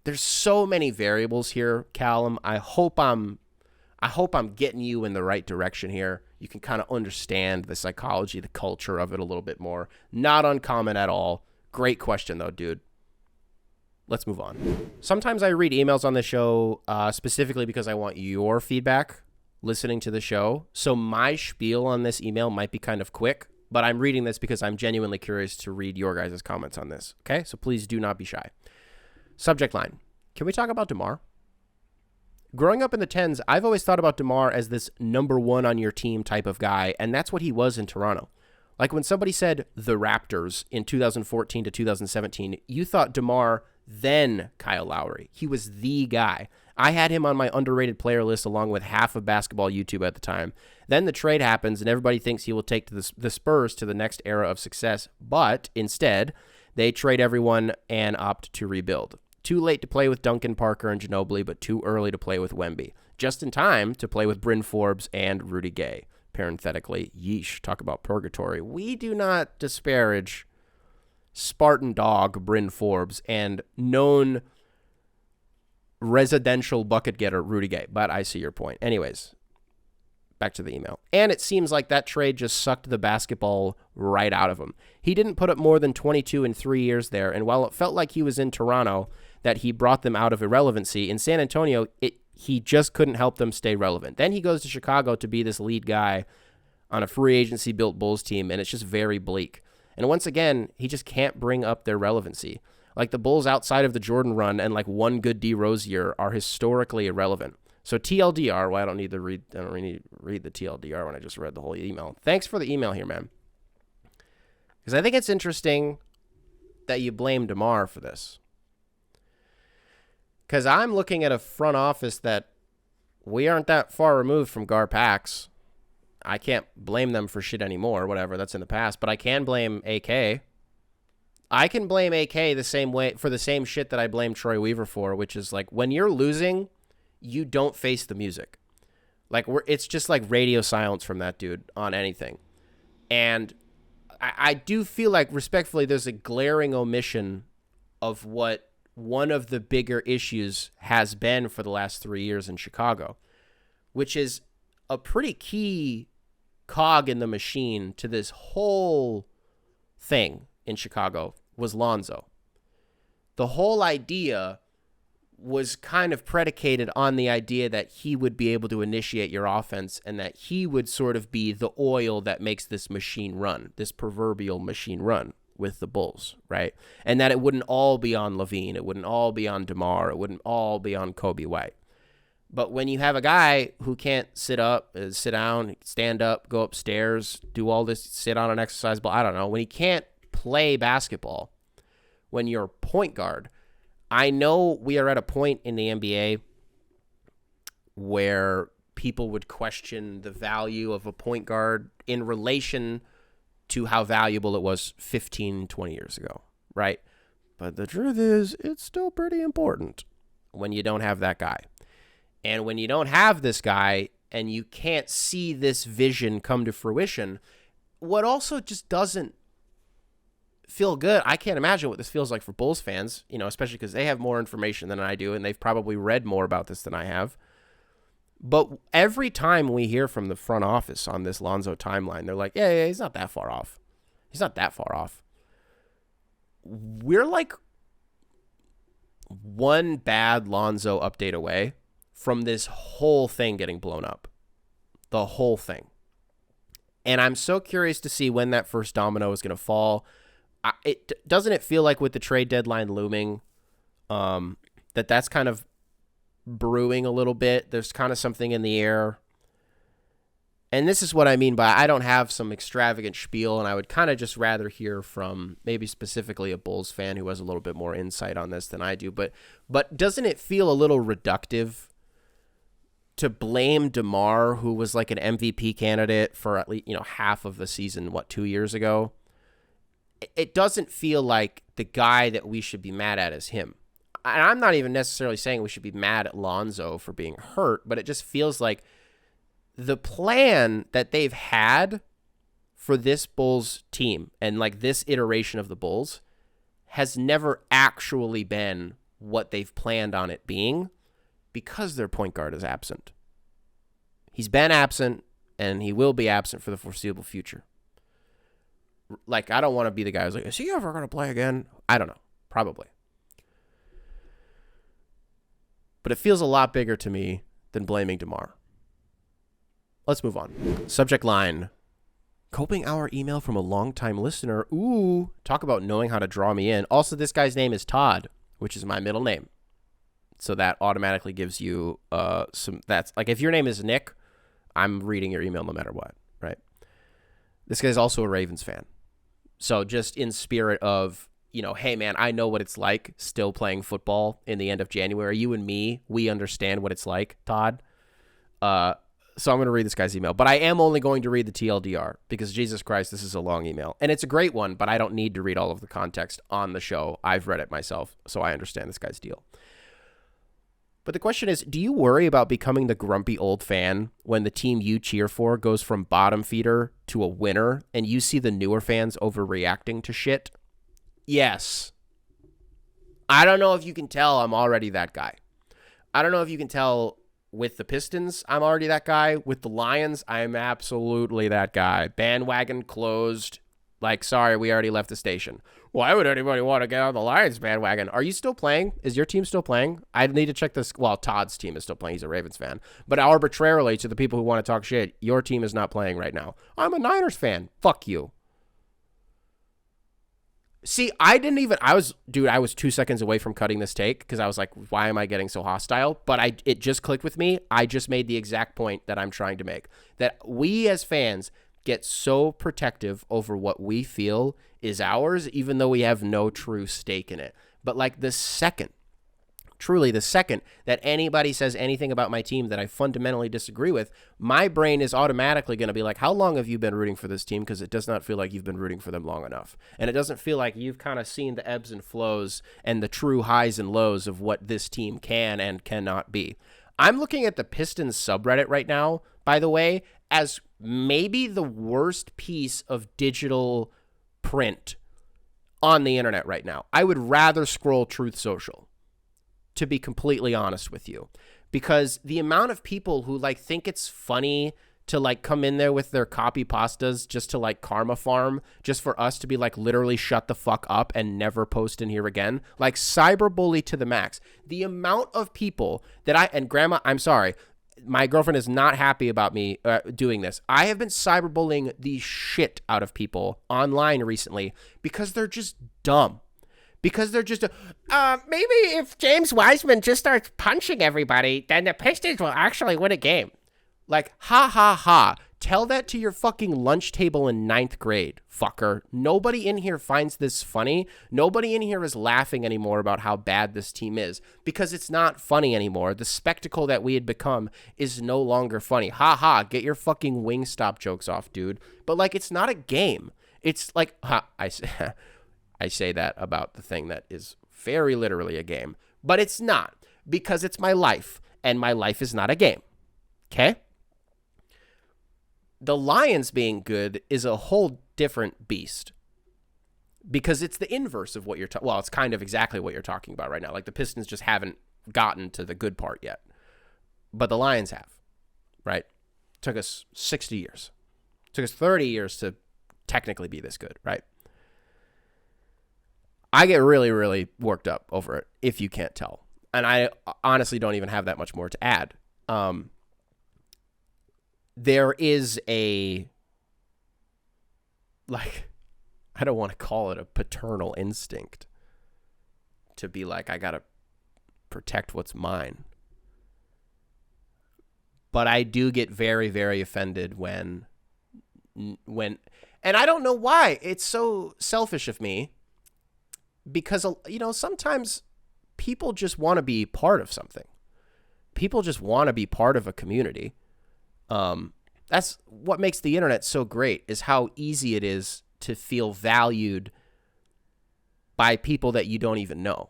There's so many variables here, Callum. I hope I'm getting you in the right direction here. You can kind of understand the psychology, the culture of it a little bit more. Not uncommon at all. Great question, though, dude. Let's move on. Sometimes I read emails on the show specifically because I want your feedback listening to the show. So my spiel on this email might be kind of quick, but I'm reading this because I'm genuinely curious to read your guys' comments on this. Okay? So please do not be shy. Subject line. Can we talk about DeMar? Growing up in the 10s, I've always thought about DeMar as this number one on your team type of guy, and that's what he was in Toronto. Like when somebody said the Raptors in 2014 to 2017, you thought DeMar, then Kyle Lowry. He was the guy. I had him on my underrated player list along with half of basketball YouTube at the time. Then the trade happens and everybody thinks he will take the Spurs to the next era of success, but instead they trade everyone and opt to rebuild. Too late to play with Duncan, Parker, and Ginobili, but too early to play with Wemby. Just in time to play with Bryn Forbes and Rudy Gay. Parenthetically, yeesh, talk about purgatory. We do not disparage Spartan dog Bryn Forbes and known residential bucket getter Rudy Gay, but I see your point. Anyways, back to the email. And it seems like that trade just sucked the basketball right out of him. He didn't put up more than 22 in 3 years there, and while it felt like he was in Toronto, that he brought them out of irrelevancy, in San Antonio, he just couldn't help them stay relevant. Then he goes to Chicago to be this lead guy on a free agency-built Bulls team, and it's just very bleak. And once again, he just can't bring up their relevancy. Like, the Bulls outside of the Jordan run and like one good D-Rose year are historically irrelevant. So TLDR, well, I don't need to read the TLDR when I just read the whole email. Thanks for the email here, man. Because I think it's interesting that you blame DeMar for this. Because I'm looking at a front office that we aren't that far removed from Gar Pax. I can't blame them for shit anymore, whatever, that's in the past. But I can blame AK. I can blame AK the same way for the same shit that I blame Troy Weaver for, which is like, when you're losing, you don't face the music. Like, it's just like radio silence from that dude on anything. And I do feel like, respectfully, there's a glaring omission of what one of the bigger issues has been for the last 3 years in Chicago, which is a pretty key cog in the machine to this whole thing in Chicago was Lonzo. The whole idea was kind of predicated on the idea that he would be able to initiate your offense and that he would sort of be the oil that makes this machine run, this proverbial machine run with the Bulls, right? And that it wouldn't all be on Levine. It wouldn't all be on DeMar. It wouldn't all be on Kobe White. But when you have a guy who can't sit down, stand up, go upstairs, do all this, sit on an exercise ball, I don't know, when he can't play basketball, when you're point guard, I know we are at a point in the NBA where people would question the value of a point guard in relation to how valuable it was 15, 20 years ago, right? But the truth is, it's still pretty important when you don't have that guy. And when you don't have this guy and you can't see this vision come to fruition, what also just doesn't feel good. I can't imagine what this feels like for Bulls fans, especially because they have more information than I do, and they've probably read more about this than I have. But every time we hear from the front office on this Lonzo timeline, they're like, yeah, he's not that far off. He's not that far off. We're like one bad Lonzo update away from this whole thing getting blown up. The whole thing. And I'm so curious to see when that first domino is going to fall. Doesn't it feel like with the trade deadline looming, that's kind of brewing a little bit? There's kind of something in the air. And this is what I mean by I don't have some extravagant spiel, and I would kind of just rather hear from maybe specifically a Bulls fan who has a little bit more insight on this than I do. But doesn't it feel a little reductive to blame DeMar, who was like an MVP candidate for at least half of the season, 2 years ago? It doesn't feel like the guy that we should be mad at is him. And I'm not even necessarily saying we should be mad at Lonzo for being hurt, but it just feels like the plan that they've had for this Bulls team and like this iteration of the Bulls has never actually been what they've planned on it being because their point guard is absent. He's been absent and he will be absent for the foreseeable future. Like, I don't want to be the guy who's like, is he ever going to play again? I don't know. Probably. But it feels a lot bigger to me than blaming DeMar. Let's move on. Subject line. Coping hour email from a longtime listener. Ooh, talk about knowing how to draw me in. Also, this guy's name is Todd, which is my middle name. So that automatically gives you that's like if your name is Nick, I'm reading your email no matter what, right? This guy's also a Ravens fan. So just in spirit of, hey, man, I know what it's like still playing football in the end of January. You and me, we understand what it's like, Todd. So I'm going to read this guy's email. But I am only going to read the TLDR because, Jesus Christ, this is a long email. And it's a great one, but I don't need to read all of the context on the show. I've read it myself, so I understand this guy's deal. But the question is, do you worry about becoming the grumpy old fan when the team you cheer for goes from bottom feeder to a winner and you see the newer fans overreacting to shit? Yes. I don't know if you can tell I'm already that guy. I don't know if you can tell With the Pistons, I'm already that guy. With the Lions, I'm absolutely that guy. Bandwagon closed. Like, sorry, we already left the station. Why would anybody want to get on the Lions bandwagon? Are you still playing? Is your team still playing? I need to check this. Well, Todd's team is still playing. He's a Ravens fan. But arbitrarily, to the people who want to talk shit, your team is not playing right now. I'm a Niners fan. Fuck you. See, I was 2 seconds away from cutting this take because I was like, why am I getting so hostile? But it just clicked with me. I just made the exact point that I'm trying to make. That we as fans get so protective over what we feel is ours, even though we have no true stake in it. But like the second that anybody says anything about my team that I fundamentally disagree with, my brain is automatically going to be like, how long have you been rooting for this team? Because it does not feel like you've been rooting for them long enough. And it doesn't feel like you've kind of seen the ebbs and flows and the true highs and lows of what this team can and cannot be. I'm looking at the Pistons subreddit right now, by the way, as maybe the worst piece of digital print on the internet right now. I would rather scroll Truth Social, to be completely honest with you, because the amount of people who like think it's funny to like come in there with their copy pastas just to like karma farm, just for us to be like literally shut the fuck up and never post in here again, like cyberbully to the max. The amount of people that and grandma, I'm sorry, my girlfriend is not happy about me doing this. I have been cyberbullying the shit out of people online recently because they're just dumb. Because they're just, maybe if James Wiseman just starts punching everybody, then the Pistons will actually win a game. Like, ha, ha, ha. Tell that to your fucking lunch table in 9th grade, fucker. Nobody in here finds this funny. Nobody in here is laughing anymore about how bad this team is because it's not funny anymore. The spectacle that we had become is no longer funny. Ha, ha. Get your fucking Wingstop jokes off, dude. But, like, it's not a game. It's like, I say that about the thing that is very literally a game, but it's not, because it's my life, and my life is not a game. Okay? The Lions being good is a whole different beast, because it's the inverse of what you're talking. Well, it's kind of exactly what you're talking about right now. Like the Pistons just haven't gotten to the good part yet, but the Lions have, right? Took us 60 years. Took us 30 years to technically be this good, right? I get really, really worked up over it, if you can't tell. And I honestly don't even have that much more to add. There is I don't want to call it a paternal instinct to be like, I got to protect what's mine. But I do get very, very offended when, and I don't know why. It's so selfish of me. Because, sometimes people just want to be part of something. People just want to be part of a community. That's what makes the internet so great, is how easy it is to feel valued by people that you don't even know.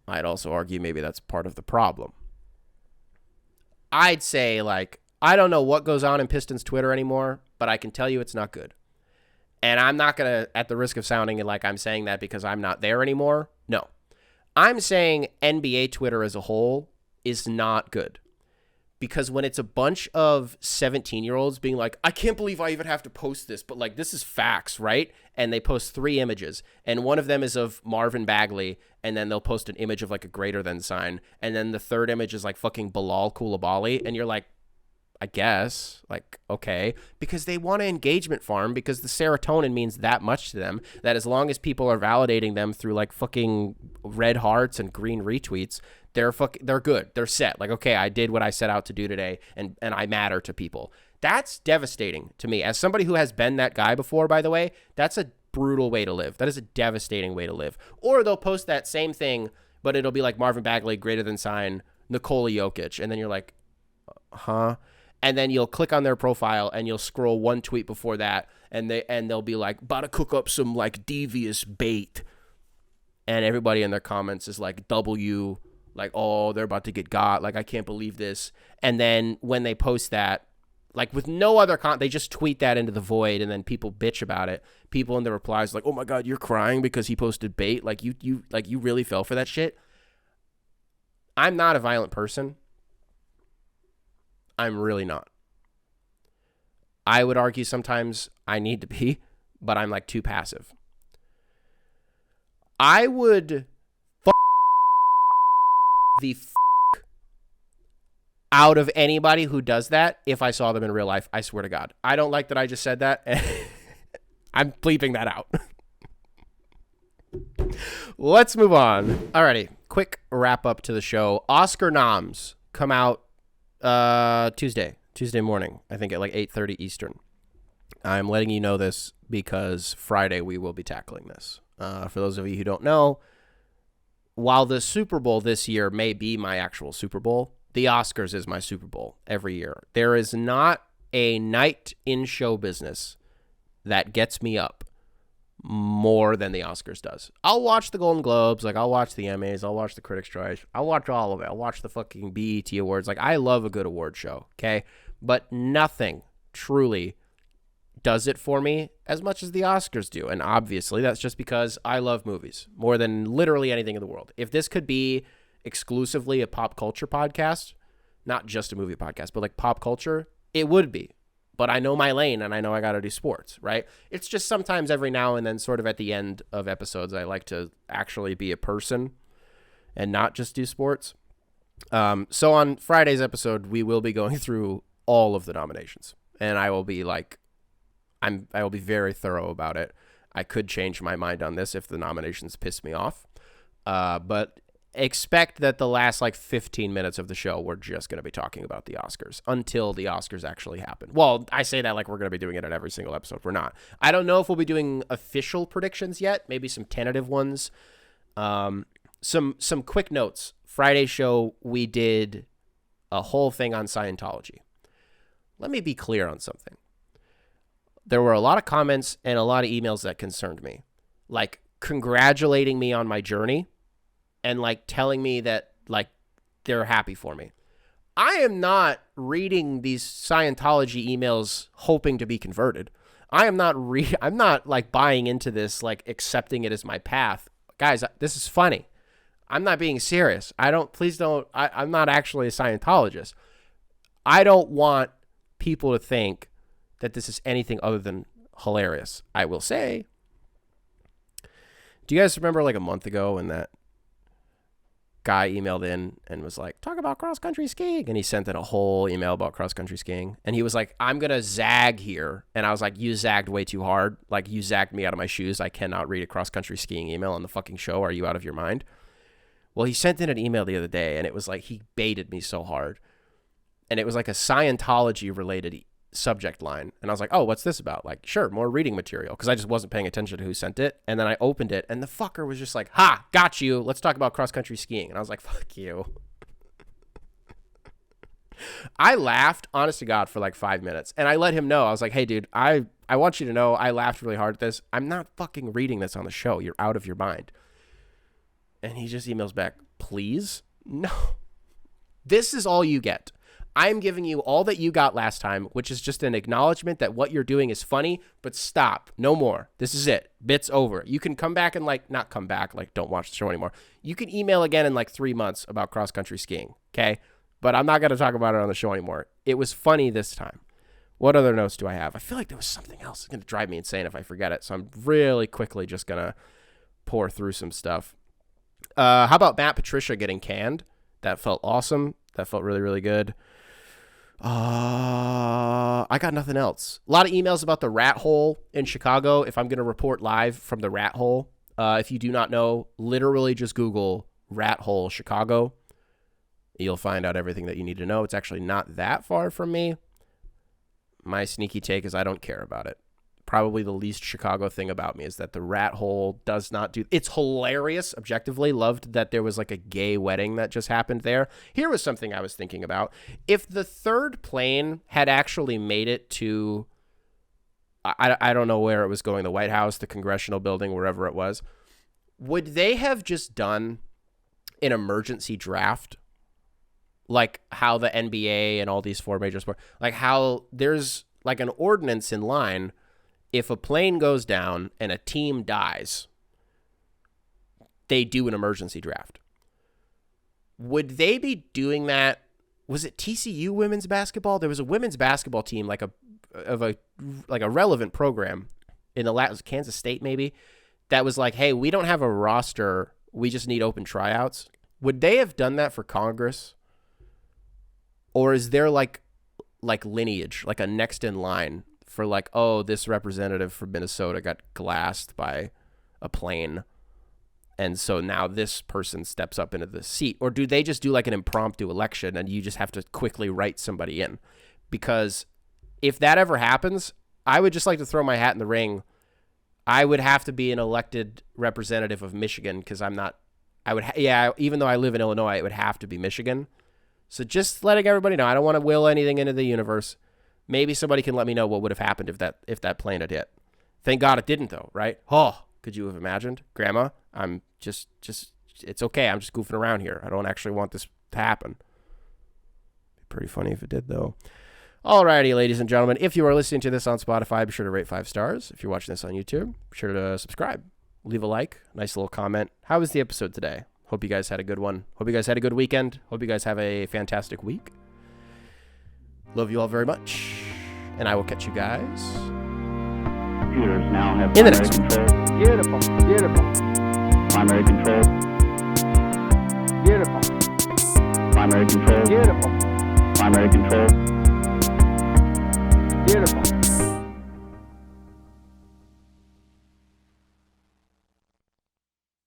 I'd also argue maybe that's part of the problem. I'd say, I don't know what goes on in Pistons Twitter anymore, but I can tell you it's not good. And I'm not going to, at the risk of sounding like I'm saying that because I'm not there anymore. No. I'm saying NBA Twitter as a whole is not good. Because when it's a bunch of 17-year-olds being like, I can't believe I even have to post this, but this is facts, right? And they post 3 images. And one of them is of Marvin Bagley, and then they'll post an image of a greater than sign. And then the third image is fucking Bilal Coulibaly. And you're like, I guess, okay, because they want to engagement farm, because the serotonin means that much to them, that as long as people are validating them through fucking red hearts and green retweets, they're good. They're set. Okay, I did what I set out to do today, and I matter to people. That's devastating to me. As somebody who has been that guy before, by the way, that's a brutal way to live. That is a devastating way to live. Or they'll post that same thing, but it'll be Marvin Bagley, greater than sign, Nikola Jokic, and then you're like, huh? And then you'll click on their profile and you'll scroll one tweet before that, and they'll be like, about to cook up some devious bait. And everybody in their comments is W, oh, they're about to get got. I can't believe this. And then when they post that, with no other they just tweet that into the void, and then people bitch about it. People in the replies oh my God, you're crying because he posted bait. You really fell for that shit. I'm not a violent person. I'm really not. I would argue sometimes I need to be, but I'm like too passive. I would the out of anybody who does that if I saw them in real life. I swear to God. I don't like that I just said that. I'm bleeping that out. Let's move on. Alrighty, quick wrap up to the show. Oscar noms come out Tuesday morning, I think at like 8:30 Eastern. I'm letting you know this because Friday we will be tackling this. For those of you who don't know, while the Super Bowl this year may be my actual Super Bowl, the Oscars is my Super Bowl every year. There is not a night in show business that gets me up more than the Oscars does. I'll watch the Golden Globes, like I'll watch the Emmys, I'll watch the Critics' Choice, I'll watch all of it. I'll watch the fucking BET Awards. Like I love a good award show, okay? But nothing truly does it for me as much as the Oscars do. And obviously that's just because I love movies more than literally anything in the world. If this could be exclusively a pop culture podcast, not just a movie podcast, but like pop culture, it would be. But I know my lane and I know I got to do sports, right? It's just sometimes every now and then sort of at the end of episodes, I like to actually be a person and not just do sports. So on Friday's episode, we will be going through all of the nominations and I will be like, I will be very thorough about it. I could change my mind on this if the nominations piss me off. But expect that the last like 15 minutes of the show, we're just going to be talking about the Oscars until the Oscars actually happen. Well, I say that like we're going to be doing it in every single episode. We're not. I don't know if we'll be doing official predictions yet. Maybe some tentative ones. Some quick notes. Friday's show, we did a whole thing on Scientology. Let me be clear on something. There were a lot of comments and a lot of emails that concerned me, like congratulating me on my journey and like telling me that like they're happy for me. I am not reading these Scientology emails hoping to be converted. I'm not like buying into this, like accepting it as my path. Guys, this is funny. I'm not being serious. I'm not actually a Scientologist. I don't want people to think that this is anything other than hilarious. I will say, do you guys remember like a month ago when that guy emailed in and was like, talk about cross-country skiing? And he sent in a whole email about cross-country skiing. And he was like, I'm going to zag here. And I was like, you zagged way too hard. Like, you zagged me out of my shoes. I cannot read a cross-country skiing email on the fucking show. Are you out of your mind? Well, he sent in an email the other day, and it was like, he baited me so hard. And it was like a Scientology-related subject line. And I was like, oh, what's this about? Like, sure, more reading material. Because I just wasn't paying attention to who sent it. And then I opened it, and the fucker was just like, ha, got you. Let's talk about cross-country skiing. And I was like, fuck you. I laughed, honest to God, for like 5 minutes. And I let him know. I was like, hey, dude, I want you to know I laughed really hard at this. I'm not fucking reading this on the show. You're out of your mind. And he just emails back, please? No. This is all you get. I'm giving you all that you got last time, which is just an acknowledgement that what you're doing is funny, but stop. No more. This is it. Bit's over. You can come back and like, not come back, like don't watch the show anymore. You can email again in like 3 months about cross-country skiing, okay? But I'm not going to talk about it on the show anymore. It was funny this time. What other notes do I have? I feel like there was something else. It's going to drive me insane if I forget it. So I'm really quickly just going to pour through some stuff. How about Matt Patricia getting canned? That felt awesome. That felt really, really good. I got nothing else. A lot of emails about the rat hole in Chicago. If I'm going to report live from the rat hole, if you do not know, literally just Google rat hole Chicago. You'll find out everything that you need to know. It's actually not that far from me. My sneaky take is I don't care about it. Probably the least Chicago thing about me is that the rat hole does not do... It's hilarious, objectively. Loved that there was like a gay wedding that just happened there. Here was something I was thinking about. If the third plane had actually made it to... I don't know where it was going, the White House, the Congressional building, wherever it was. Would they have just done an emergency draft? Like how the NBA and all these four major sports... Like how there's like an ordinance in line... If a plane goes down and a team dies, they do an emergency draft. Would they be doing that was it TCU women's basketball? There was a women's basketball team, like a relevant program in the Kansas State maybe, that was like, hey, we don't have a roster, we just need open tryouts. Would they have done that for Congress? Or is there like lineage, like a next in line for like, oh, this representative from Minnesota got glassed by a plane, and so now this person steps up into the seat? Or do they just do like an impromptu election and you just have to quickly write somebody in? Because if that ever happens, I would just like to throw my hat in the ring. I would have to be an elected representative of Michigan, because I'm not. Even though I live in Illinois, it would have to be Michigan. So just letting everybody know, I don't want to will anything into the universe. Maybe somebody can let me know what would have happened if that plane had hit. Thank God it didn't, though, right? Oh, could you have imagined? Grandma, I'm just it's okay. I'm just goofing around here. I don't actually want this to happen. Pretty funny if it did, though. Alrighty, ladies and gentlemen, if you are listening to this on Spotify, be sure to rate 5 stars. If you're watching this on YouTube, be sure to subscribe. Leave a like, nice little comment. How was the episode today? Hope you guys had a good one. Hope you guys had a good weekend. Hope you guys have a fantastic week. Love you all very much. And I will catch you guys Computers now have in the primary next one. control. Beautiful. Primary control. Beautiful. Primary control. Beautiful. Primary control. Beautiful.